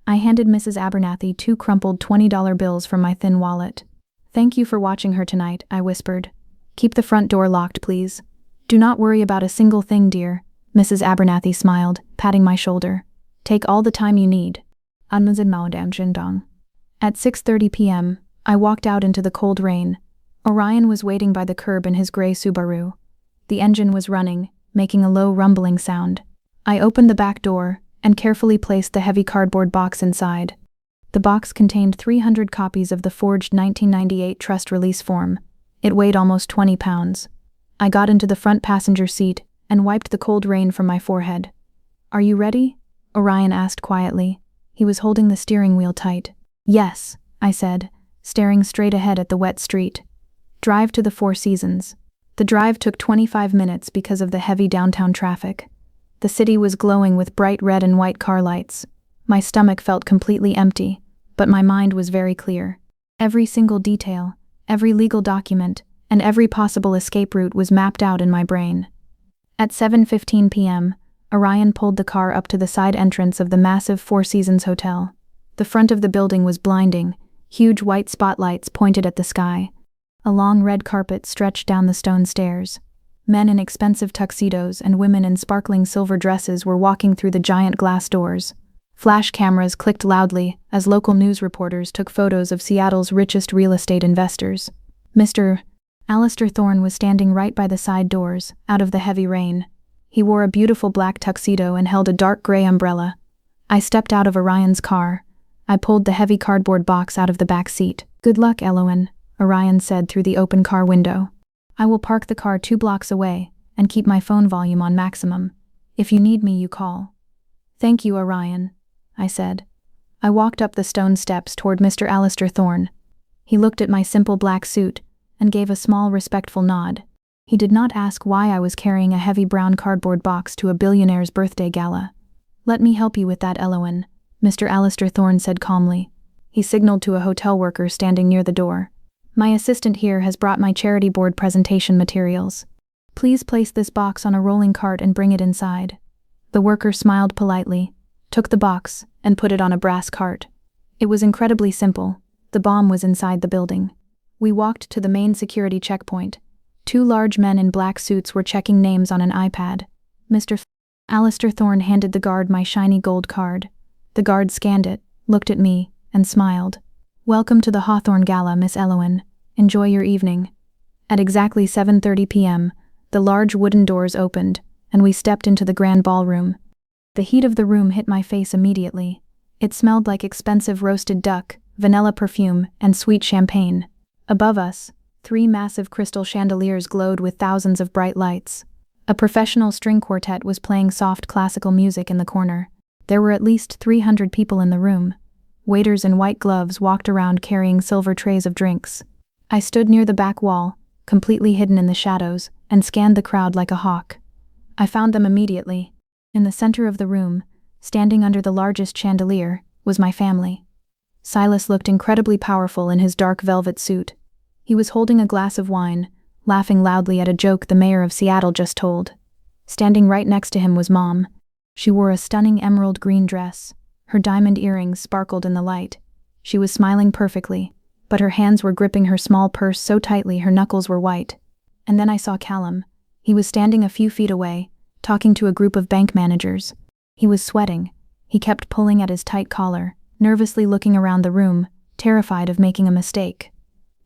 I handed Mrs. Abernathy 2 crumpled $20 bills from my thin wallet. "Thank you for watching her tonight," I whispered. "Keep the front door locked, please." "Do not worry about a single thing, dear," Mrs. Abernathy smiled, patting my shoulder. "Take all the time you need." At 6:30 p.m., I walked out into the cold rain. Orion was waiting by the curb in his gray Subaru. The engine was running, making a low rumbling sound. I opened the back door and carefully placed the heavy cardboard box inside. The box contained 300 copies of the forged 1998 trust release form. It weighed almost 20 pounds. I got into the front passenger seat and wiped the cold rain from my forehead. "Are you ready?" Orion asked quietly. He was holding the steering wheel tight. "Yes," I said, staring straight ahead at the wet street. Drive to the Four Seasons. The drive took 25 minutes because of the heavy downtown traffic. The city was glowing with bright red and white car lights. My stomach felt completely empty, but my mind was very clear. Every single detail, every legal document, and every possible escape route was mapped out in my brain. At 7:15 p.m., Orion pulled the car up to the side entrance of the massive Four Seasons Hotel. The front of the building was blinding, huge white spotlights pointed at the sky. A long red carpet stretched down the stone stairs. Men in expensive tuxedos and women in sparkling silver dresses were walking through the giant glass doors. Flash cameras clicked loudly as local news reporters took photos of Seattle's richest real estate investors. Mr. Alistair Thorne was standing right by the side doors, out of the heavy rain. He wore a beautiful black tuxedo and held a dark gray umbrella. I stepped out of Orion's car. I pulled the heavy cardboard box out of the back seat. "Good luck, Elowen," Orion said through the open car window. "I will park the car 2 blocks away and keep my phone volume on maximum. If you need me, you call." "Thank you, Orion," I said. I walked up the stone steps toward Mr. Alistair Thorne. He looked at my simple black suit and gave a small respectful nod. He did not ask why I was carrying a heavy brown cardboard box to a billionaire's birthday gala. "Let me help you with that, Elowen," Mr. Alistair Thorne said calmly. He signaled to a hotel worker standing near the door. "My assistant here has brought my charity board presentation materials. Please place this box on a rolling cart and bring it inside." The worker smiled politely, took the box, and put it on a brass cart. It was incredibly simple. The bomb was inside the building. We walked to the main security checkpoint. 2 large men in black suits were checking names on an iPad. Mr. Alistair Thorne handed the guard my shiny gold card. The guard scanned it, looked at me, and smiled. "Welcome to the Hawthorne Gala, Miss Elowen. Enjoy your evening." At exactly 7:30 p.m., the large wooden doors opened, and we stepped into the grand ballroom. The heat of the room hit my face immediately. It smelled like expensive roasted duck, vanilla perfume, and sweet champagne. Above us, 3 massive crystal chandeliers glowed with thousands of bright lights. A professional string quartet was playing soft classical music in the corner. There were at least 300 people in the room. Waiters in white gloves walked around carrying silver trays of drinks. I stood near the back wall, completely hidden in the shadows, and scanned the crowd like a hawk. I found them immediately. In the center of the room, standing under the largest chandelier, was my family. Silas looked incredibly powerful in his dark velvet suit. He was holding a glass of wine, laughing loudly at a joke the mayor of Seattle just told. Standing right next to him was Mom. She wore a stunning emerald green dress. Her diamond earrings sparkled in the light. She was smiling perfectly, but her hands were gripping her small purse so tightly her knuckles were white. And then I saw Callum. He was standing a few feet away, talking to a group of bank managers. He was sweating. He kept pulling at his tight collar, nervously looking around the room, terrified of making a mistake.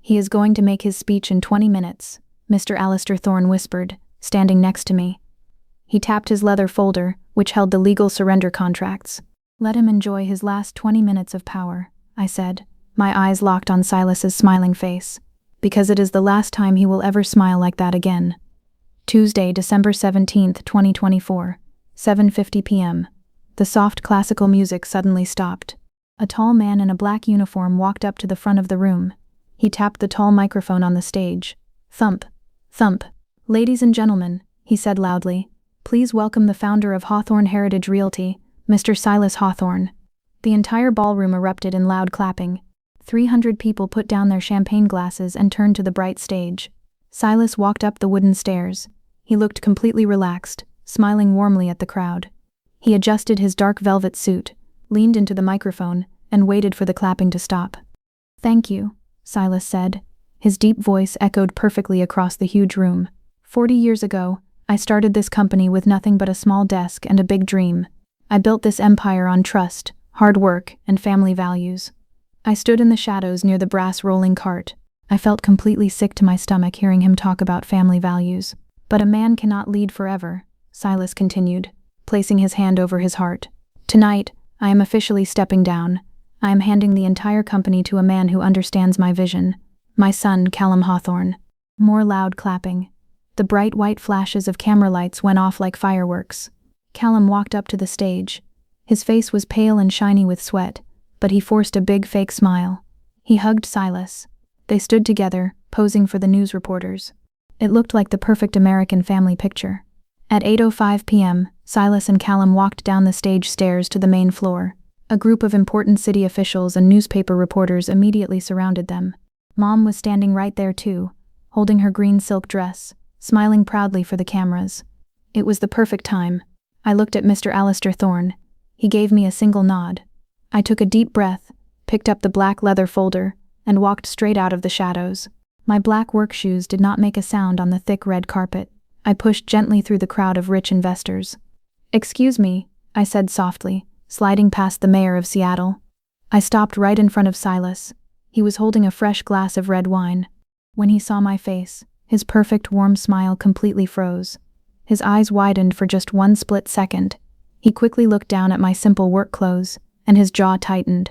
"He is going to make his speech in 20 minutes, Mr. Alistair Thorne whispered, standing next to me. He tapped his leather folder, which held the legal surrender contracts. "Let him enjoy his last 20 minutes of power," I said, my eyes locked on Silas's smiling face, "because it is the last time he will ever smile like that again." Tuesday, December 17th, 2024, 7:50 p.m. The soft classical music suddenly stopped. A tall man in a black uniform walked up to the front of the room. He tapped the tall microphone on the stage. Thump, thump. "Ladies and gentlemen," he said loudly, "please welcome the founder of Hawthorne Heritage Realty, Mr. Silas Hawthorne." The entire ballroom erupted in loud clapping. 300 people put down their champagne glasses and turned to the bright stage. Silas walked up the wooden stairs. He looked completely relaxed, smiling warmly at the crowd. He adjusted his dark velvet suit, leaned into the microphone, and waited for the clapping to stop. "Thank you," Silas said. His deep voice echoed perfectly across the huge room. 40 years ago, I started this company with nothing but a small desk and a big dream. I built this empire on trust, hard work, and family values. I stood in the shadows near the brass rolling cart. I felt completely sick to my stomach hearing him talk about family values. "But a man cannot lead forever," Silas continued, placing his hand over his heart. "Tonight, I am officially stepping down. I am handing the entire company to a man who understands my vision. My son, Callum Hawthorne." More loud clapping. The bright white flashes of camera lights went off like fireworks. Callum walked up to the stage. His face was pale and shiny with sweat, but he forced a big fake smile. He hugged Silas. They stood together, posing for the news reporters. It looked like the perfect American family picture. At 8:05 p.m., Silas and Callum walked down the stage stairs to the main floor. A group of important city officials and newspaper reporters immediately surrounded them. Mom was standing right there too, holding her green silk dress, smiling proudly for the cameras. It was the perfect time. I looked at Mr. Alistair Thorne. He gave me a single nod. I took a deep breath, picked up the black leather folder, and walked straight out of the shadows. My black work shoes did not make a sound on the thick red carpet. I pushed gently through the crowd of rich investors. "Excuse me," I said softly, sliding past the mayor of Seattle. I stopped right in front of Silas. He was holding a fresh glass of red wine. When he saw my face, his perfect warm smile completely froze. His eyes widened for just one split second. He quickly looked down at my simple work clothes, and his jaw tightened.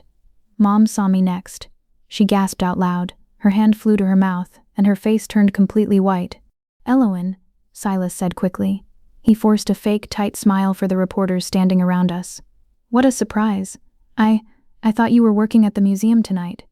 Mom saw me next. She gasped out loud. Her hand flew to her mouth, and her face turned completely white. "Elowen," Silas said quickly. He forced a fake, tight smile for the reporters standing around us. "What a surprise. I thought you were working at the museum tonight."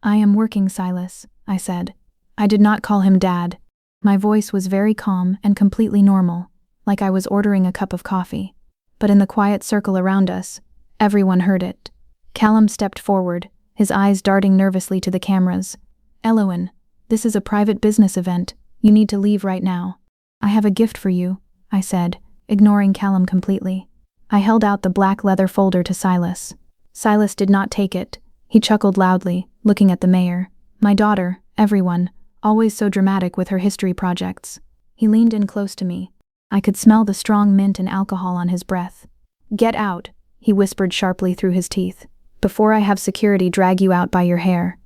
"I am working, Silas," I said. I did not call him Dad. My voice was very calm and completely normal, like I was ordering a cup of coffee. But in the quiet circle around us, everyone heard it. Callum stepped forward, his eyes darting nervously to the cameras. "Elowen, this is a private business event. You need to leave right now." "I have a gift for you," I said, ignoring Callum completely. I held out the black leather folder to Silas. Silas did not take it. He chuckled loudly, looking at the mayor. "My daughter, everyone, always so dramatic with her history projects." He leaned in close to me. I could smell the strong mint and alcohol on his breath. "Get out," he whispered sharply through his teeth, "before I have security drag you out by your hair."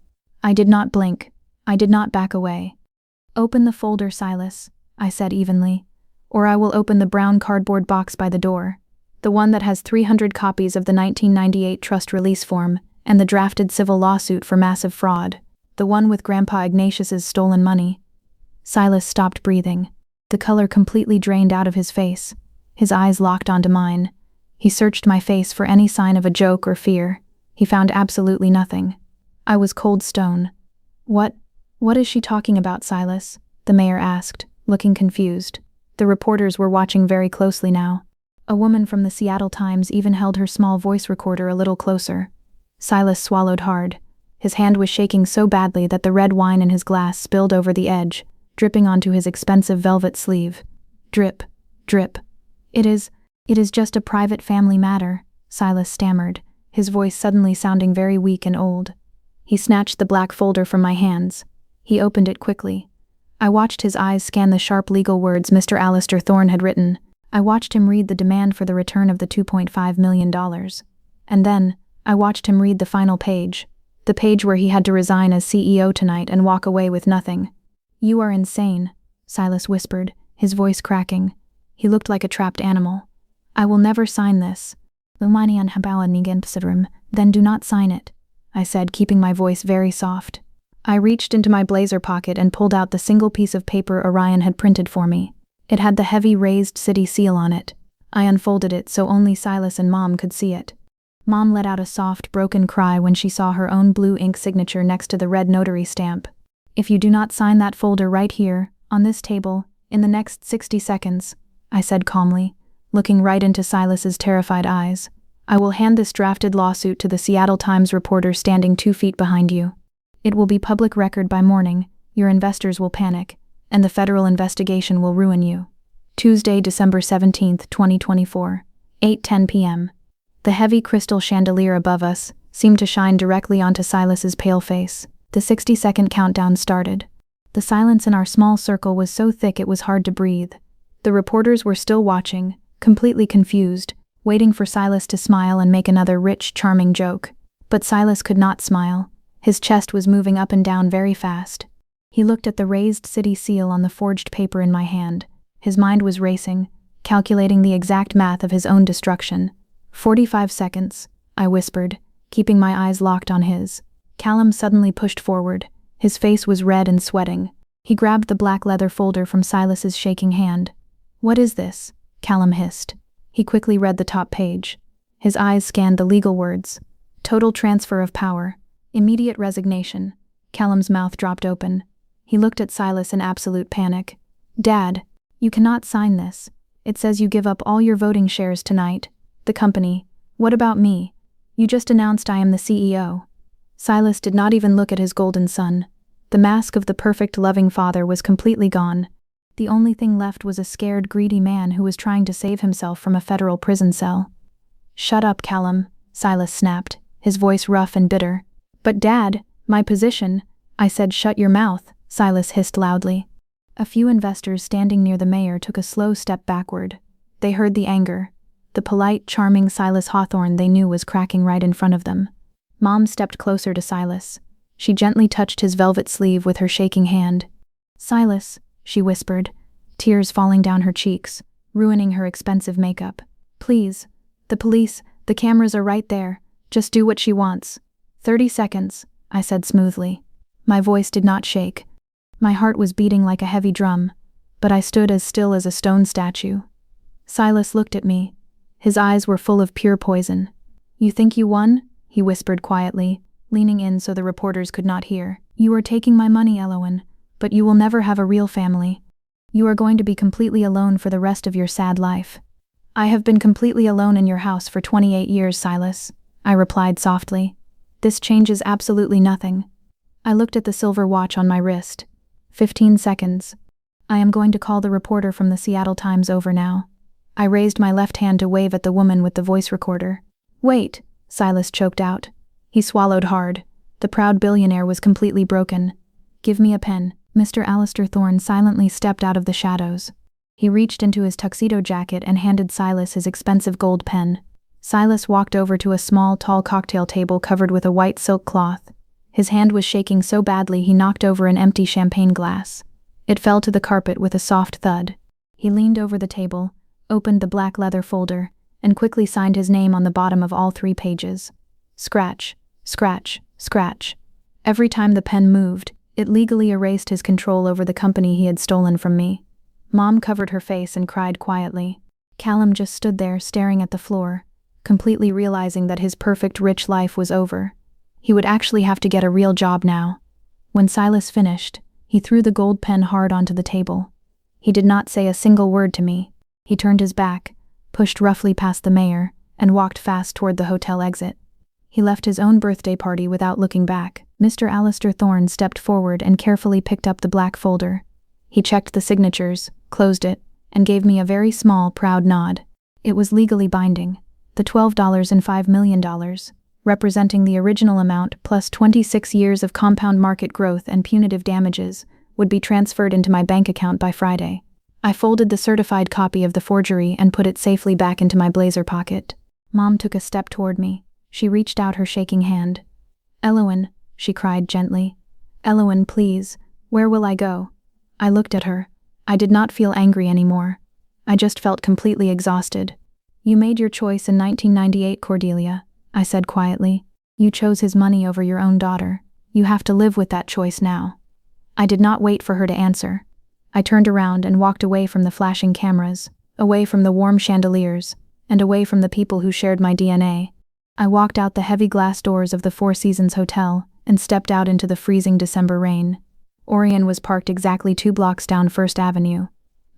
I did not blink. I did not back away. "Open the folder, Silas," I said evenly, "or I will open the brown cardboard box by the door. The one that has 300 copies of the 1998 trust release form and the drafted civil lawsuit for massive fraud. The one with Grandpa Ignatius's stolen money." Silas stopped breathing. The color completely drained out of his face. His eyes locked onto mine. He searched my face for any sign of a joke or fear. He found absolutely nothing. I was cold stone. What is she talking about, Silas?" the mayor asked, looking confused. The reporters were watching very closely now. A woman from the Seattle Times even held her small voice recorder a little closer. Silas swallowed hard. His hand was shaking so badly that the red wine in his glass spilled over the edge, dripping onto his expensive velvet sleeve. Drip, drip. It is just a private family matter," Silas stammered, his voice suddenly sounding very weak and old. He snatched the black folder from my hands. He opened it quickly. I watched his eyes scan the sharp legal words Mr. Alistair Thorne had written. I watched him read the demand for the return of the $2.5 million. And then, I watched him read the final page. The page where he had to resign as CEO tonight and walk away with nothing. "You are insane," Silas whispered, his voice cracking. He looked like a trapped animal. "I will never sign this." "Then do not sign it," I said, keeping my voice very soft. I reached into my blazer pocket and pulled out the single piece of paper Orion had printed for me. It had the heavy raised city seal on it. I unfolded it so only Silas and Mom could see it. Mom let out a soft, broken cry when she saw her own blue ink signature next to the red notary stamp. "If you do not sign that folder right here, on this table, in the next 60 seconds, I said calmly, looking right into Silas's terrified eyes, "I will hand this drafted lawsuit to the Seattle Times reporter standing 2 feet behind you. It will be public record by morning, your investors will panic, and the federal investigation will ruin you." Tuesday, December 17, 2024, 8:10 p.m. The heavy crystal chandelier above us seemed to shine directly onto Silas's pale face. The 60-second countdown started. The silence in our small circle was so thick it was hard to breathe. The reporters were still watching, completely confused, waiting for Silas to smile and make another rich, charming joke. But Silas could not smile. His chest was moving up and down very fast. He looked at the raised city seal on the forged paper in my hand. His mind was racing, calculating the exact math of his own destruction. 45 seconds, I whispered, keeping my eyes locked on his. Callum suddenly pushed forward. His face was red and sweating. He grabbed the black leather folder from Silas's shaking hand. "What is this?" Callum hissed. He quickly read the top page. His eyes scanned the legal words. Total transfer of power. Immediate resignation. Callum's mouth dropped open. He looked at Silas in absolute panic. Dad, you cannot sign this. It says you give up all your voting shares tonight. The company. What about me? You just announced I am the CEO. Silas did not even look at his golden son. The mask of the perfect loving father was completely gone. The only thing left was a scared, greedy man who was trying to save himself from a federal prison cell. Shut up, Callum, Silas snapped, his voice rough and bitter. But Dad, my position. I said shut your mouth, Silas hissed loudly. A few investors standing near the mayor took a slow step backward. They heard the anger. The polite, charming Silas Hawthorne they knew was cracking right in front of them. Mom stepped closer to Silas. She gently touched his velvet sleeve with her shaking hand. Silas, she whispered, tears falling down her cheeks, ruining her expensive makeup. Please. The police, the cameras are right there. Just do what she wants. 30 seconds, I said smoothly. My voice did not shake. My heart was beating like a heavy drum, but I stood as still as a stone statue. Silas looked at me. His eyes were full of pure poison. You think you won? He whispered quietly, leaning in so the reporters could not hear. You are taking my money, Elowen, but you will never have a real family. You are going to be completely alone for the rest of your sad life. I have been completely alone in your house for 28 years, Silas, I replied softly. This changes absolutely nothing. I looked at the silver watch on my wrist. 15 seconds. I am going to call the reporter from the Seattle Times over now. I raised my left hand to wave at the woman with the voice recorder. Wait, Silas choked out. He swallowed hard. The proud billionaire was completely broken. Give me a pen. Mr. Alistair Thorne silently stepped out of the shadows. He reached into his tuxedo jacket and handed Silas his expensive gold pen. Silas walked over to a small, tall cocktail table covered with a white silk cloth. His hand was shaking so badly he knocked over an empty champagne glass. It fell to the carpet with a soft thud. He leaned over the table, opened the black leather folder, and quickly signed his name on the bottom of all 3 pages. Scratch, scratch, scratch. Every time the pen moved, it legally erased his control over the company he had stolen from me. Mom covered her face and cried quietly. Callum just stood there staring at the floor, completely realizing that his perfect rich life was over. He would actually have to get a real job now. When Silas finished, he threw the gold pen hard onto the table. He did not say a single word to me. He turned his back, pushed roughly past the mayor, and walked fast toward the hotel exit. He left his own birthday party without looking back. Mr. Alistair Thorne stepped forward and carefully picked up the black folder. He checked the signatures, closed it, and gave me a very small, proud nod. It was legally binding. The $12.5 million, representing the original amount plus 26 years of compound market growth and punitive damages, would be transferred into my bank account by Friday. I folded the certified copy of the forgery and put it safely back into my blazer pocket. Mom took a step toward me. She reached out her shaking hand. Elowen, she cried gently. Elowen, please, where will I go? I looked at her. I did not feel angry anymore. I just felt completely exhausted. You made your choice in 1998, Cordelia, I said quietly. You chose his money over your own daughter. You have to live with that choice now. I did not wait for her to answer. I turned around and walked away from the flashing cameras, away from the warm chandeliers, and away from the people who shared my DNA. I walked out the heavy glass doors of the Four Seasons Hotel and stepped out into the freezing December rain. Orion was parked exactly 2 blocks down First Avenue.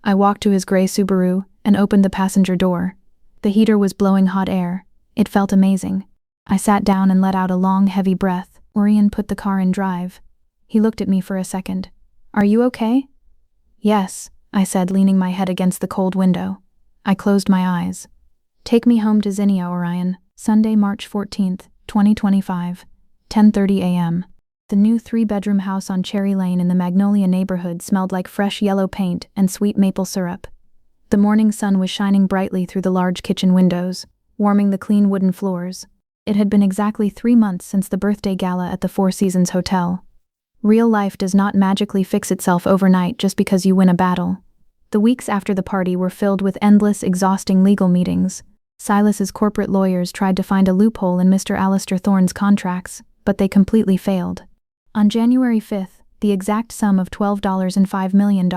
I walked to his gray Subaru and opened the passenger door. The heater was blowing hot air. It felt amazing. I sat down and let out a long, heavy breath. Orion put the car in drive. He looked at me for a second. Are you okay? Yes, I said, leaning my head against the cold window. I closed my eyes. Take me home to Zinnia, Orion. Sunday, March 14th, 2025, 10:30 a.m. The new 3-bedroom house on Cherry Lane in the Magnolia neighborhood smelled like fresh yellow paint and sweet maple syrup. The morning sun was shining brightly through the large kitchen windows, warming the clean wooden floors. It had been exactly 3 months since the birthday gala at the Four Seasons Hotel. Real life does not magically fix itself overnight just because you win a battle. The weeks after the party were filled with endless, exhausting legal meetings. Silas's corporate lawyers tried to find a loophole in Mr. Alistair Thorne's contracts, but they completely failed. On January 5th, the exact sum of $12.5 million,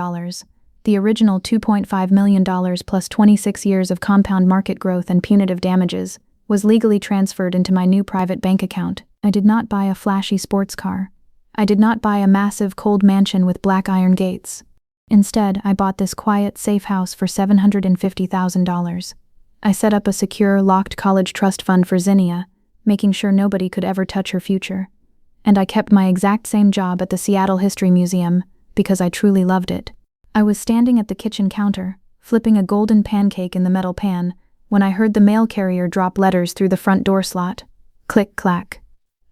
the original $2.5 million plus 26 years of compound market growth and punitive damages, was legally transferred into my new private bank account. I did not buy a flashy sports car. I did not buy a massive cold mansion with black iron gates. Instead, I bought this quiet, safe house for $750,000. I set up a secure, locked college trust fund for Zinnia, making sure nobody could ever touch her future. And I kept my exact same job at the Seattle History Museum because I truly loved it. I was standing at the kitchen counter, flipping a golden pancake in the metal pan, when I heard the mail carrier drop letters through the front door slot. Click-clack.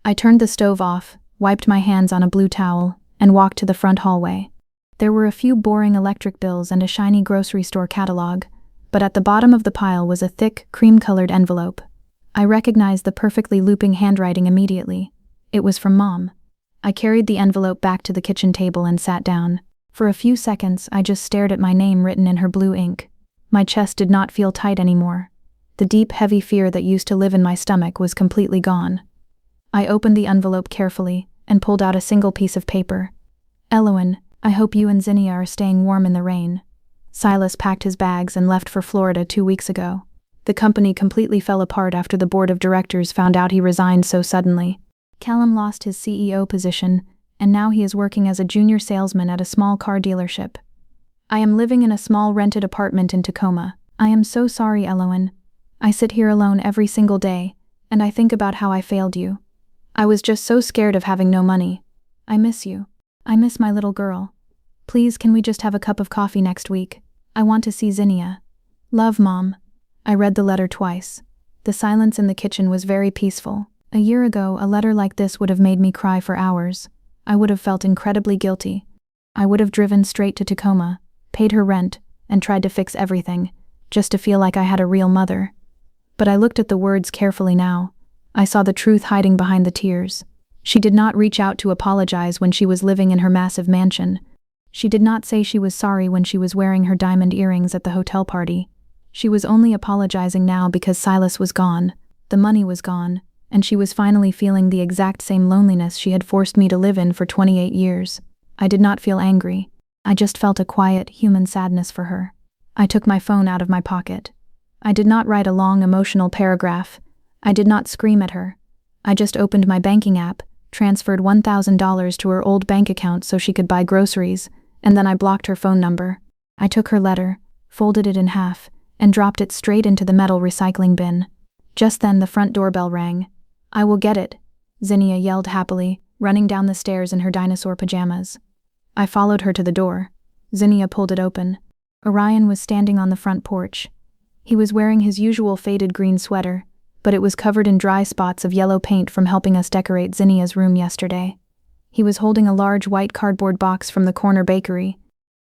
I turned the stove off, wiped my hands on a blue towel, and walked to the front hallway. There were a few boring electric bills and a shiny grocery store catalog, but at the bottom of the pile was a thick, cream-colored envelope. I recognized the perfectly looping handwriting immediately. It was from Mom. I carried the envelope back to the kitchen table and sat down. For a few seconds, I just stared at my name written in her blue ink. My chest did not feel tight anymore. The deep, heavy fear that used to live in my stomach was completely gone. I opened the envelope carefully and pulled out a single piece of paper. Elowen, I hope you and Zinnia are staying warm in the rain. Silas packed his bags and left for Florida 2 weeks ago. The company completely fell apart after the board of directors found out he resigned so suddenly. Callum lost his CEO position, and now he is working as a junior salesman at a small car dealership. I am living in a small rented apartment in Tacoma. I am so sorry, Elowen. I sit here alone every single day, and I think about how I failed you. I was just so scared of having no money. I miss you. I miss my little girl. Please, can we just have a cup of coffee next week? I want to see Zinnia. Love, Mom. I read the letter twice. The silence in the kitchen was very peaceful. A year ago, a letter like this would have made me cry for hours. I would have felt incredibly guilty. I would have driven straight to Tacoma, paid her rent, and tried to fix everything, just to feel like I had a real mother. But I looked at the words carefully now. I saw the truth hiding behind the tears. She did not reach out to apologize when she was living in her massive mansion. She did not say she was sorry when she was wearing her diamond earrings at the hotel party. She was only apologizing now because Silas was gone, the money was gone, and she was finally feeling the exact same loneliness she had forced me to live in for 28 years. I did not feel angry. I just felt a quiet, human sadness for her. I took my phone out of my pocket. I did not write a long, emotional paragraph. I did not scream at her. I just opened my banking app, transferred $1,000 to her old bank account so she could buy groceries, and then I blocked her phone number. I took her letter, folded it in half, and dropped it straight into the metal recycling bin. Just then the front doorbell rang. I will get it, Zinnia yelled happily, running down the stairs in her dinosaur pajamas. I followed her to the door. Zinnia pulled it open. Orion was standing on the front porch. He was wearing his usual faded green sweater, but it was covered in dry spots of yellow paint from helping us decorate Zinnia's room yesterday. He was holding a large white cardboard box from the corner bakery.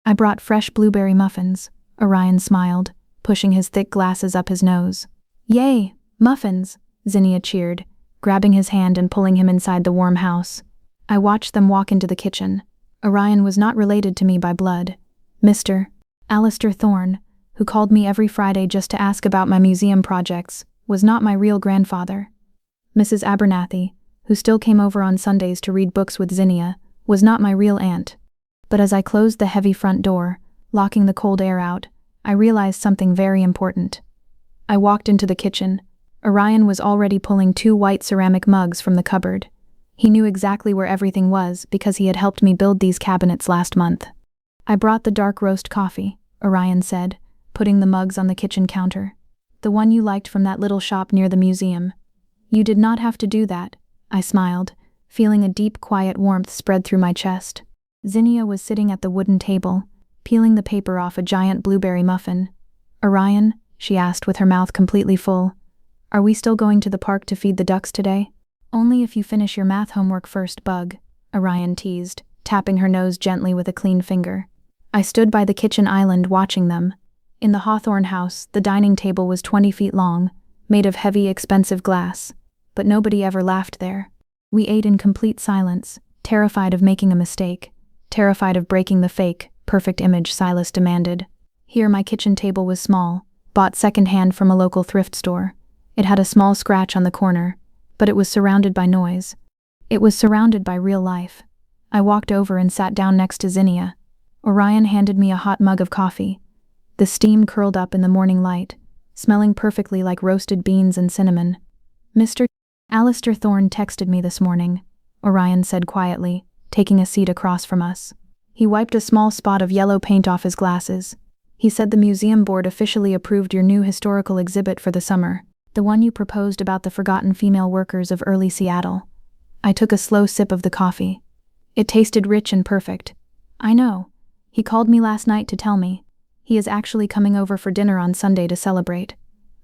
I brought fresh blueberry muffins, Orion smiled, pushing his thick glasses up his nose. Yay, muffins, Zinnia cheered, grabbing his hand and pulling him inside the warm house. I watched them walk into the kitchen. Orion was not related to me by blood. Mr. Alistair Thorne, who called me every Friday just to ask about my museum projects, was not my real grandfather. Mrs. Abernathy, who still came over on Sundays to read books with Zinnia, was not my real aunt. But as I closed the heavy front door, locking the cold air out, I realized something very important. I walked into the kitchen. Orion was already pulling 2 white ceramic mugs from the cupboard. He knew exactly where everything was because he had helped me build these cabinets last month. I brought the dark roast coffee, Orion said, putting the mugs on the kitchen counter. The one you liked from that little shop near the museum. You did not have to do that, I smiled, feeling a deep, quiet warmth spread through my chest. Zinnia was sitting at the wooden table, peeling the paper off a giant blueberry muffin. Orion, she asked with her mouth completely full, are we still going to the park to feed the ducks today? Only if you finish your math homework first, Bug, Orion teased, tapping her nose gently with a clean finger. I stood by the kitchen island watching them. In the Hawthorne house, the dining table was 20 feet long, made of heavy, expensive glass, but nobody ever laughed there. We ate in complete silence, terrified of making a mistake, terrified of breaking the fake, perfect image Silas demanded. Here my kitchen table was small, bought secondhand from a local thrift store. It had a small scratch on the corner, but it was surrounded by noise. It was surrounded by real life. I walked over and sat down next to Zinnia. Orion handed me a hot mug of coffee. The steam curled up in the morning light, smelling perfectly like roasted beans and cinnamon. Mr. Alistair Thorne texted me this morning, Orion said quietly, taking a seat across from us. He wiped a small spot of yellow paint off his glasses. He said the museum board officially approved your new historical exhibit for the summer, the one you proposed about the forgotten female workers of early Seattle. I took a slow sip of the coffee. It tasted rich and perfect. I know. He called me last night to tell me. He is actually coming over for dinner on Sunday to celebrate.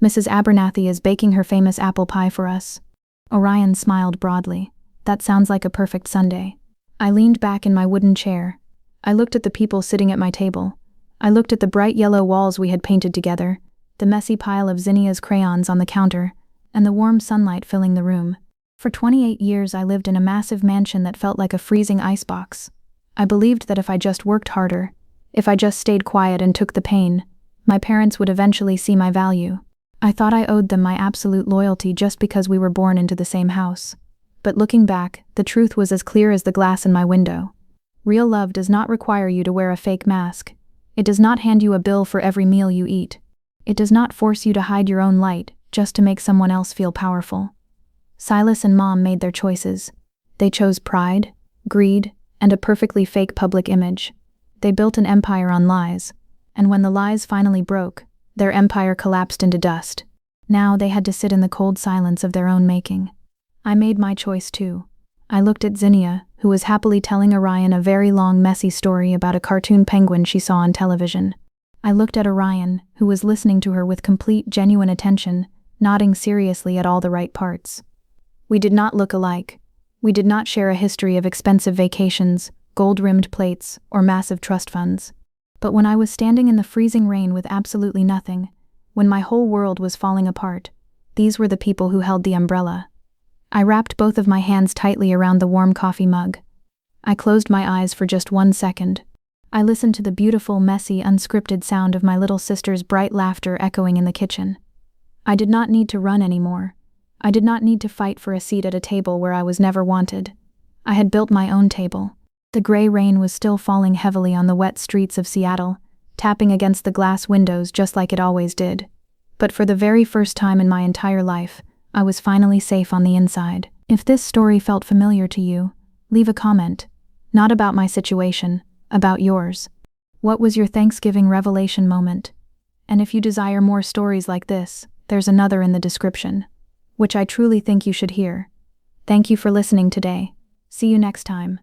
Mrs. Abernathy is baking her famous apple pie for us. Orion smiled broadly. That sounds like a perfect Sunday. I leaned back in my wooden chair. I looked at the people sitting at my table. I looked at the bright yellow walls we had painted together, the messy pile of Zinnia's crayons on the counter, and the warm sunlight filling the room. For 28 years I lived in a massive mansion that felt like a freezing icebox. I believed that if I just worked harder, if I just stayed quiet and took the pain, my parents would eventually see my value. I thought I owed them my absolute loyalty just because we were born into the same house. But looking back, the truth was as clear as the glass in my window. Real love does not require you to wear a fake mask. It does not hand you a bill for every meal you eat. It does not force you to hide your own light just to make someone else feel powerful. Silas and Mom made their choices. They chose pride, greed, and a perfectly fake public image. They built an empire on lies, and when the lies finally broke, their empire collapsed into dust. Now they had to sit in the cold silence of their own making. I made my choice too. I looked at Zinnia, who was happily telling Orion a very long, messy story about a cartoon penguin she saw on television. I looked at Orion, who was listening to her with complete, genuine attention, nodding seriously at all the right parts. We did not look alike. We did not share a history of expensive vacations, gold-rimmed plates, or massive trust funds. But when I was standing in the freezing rain with absolutely nothing, when my whole world was falling apart, these were the people who held the umbrella. I wrapped both of my hands tightly around the warm coffee mug. I closed my eyes for just 1 second. I listened to the beautiful, messy, unscripted sound of my little sister's bright laughter echoing in the kitchen. I did not need to run anymore. I did not need to fight for a seat at a table where I was never wanted. I had built my own table. The gray rain was still falling heavily on the wet streets of Seattle, tapping against the glass windows just like it always did. But for the very first time in my entire life, I was finally safe on the inside. If this story felt familiar to you, leave a comment. Not about my situation, about yours. What was your Thanksgiving revelation moment? And if you desire more stories like this, there's another in the description, which I truly think you should hear. Thank you for listening today. See you next time.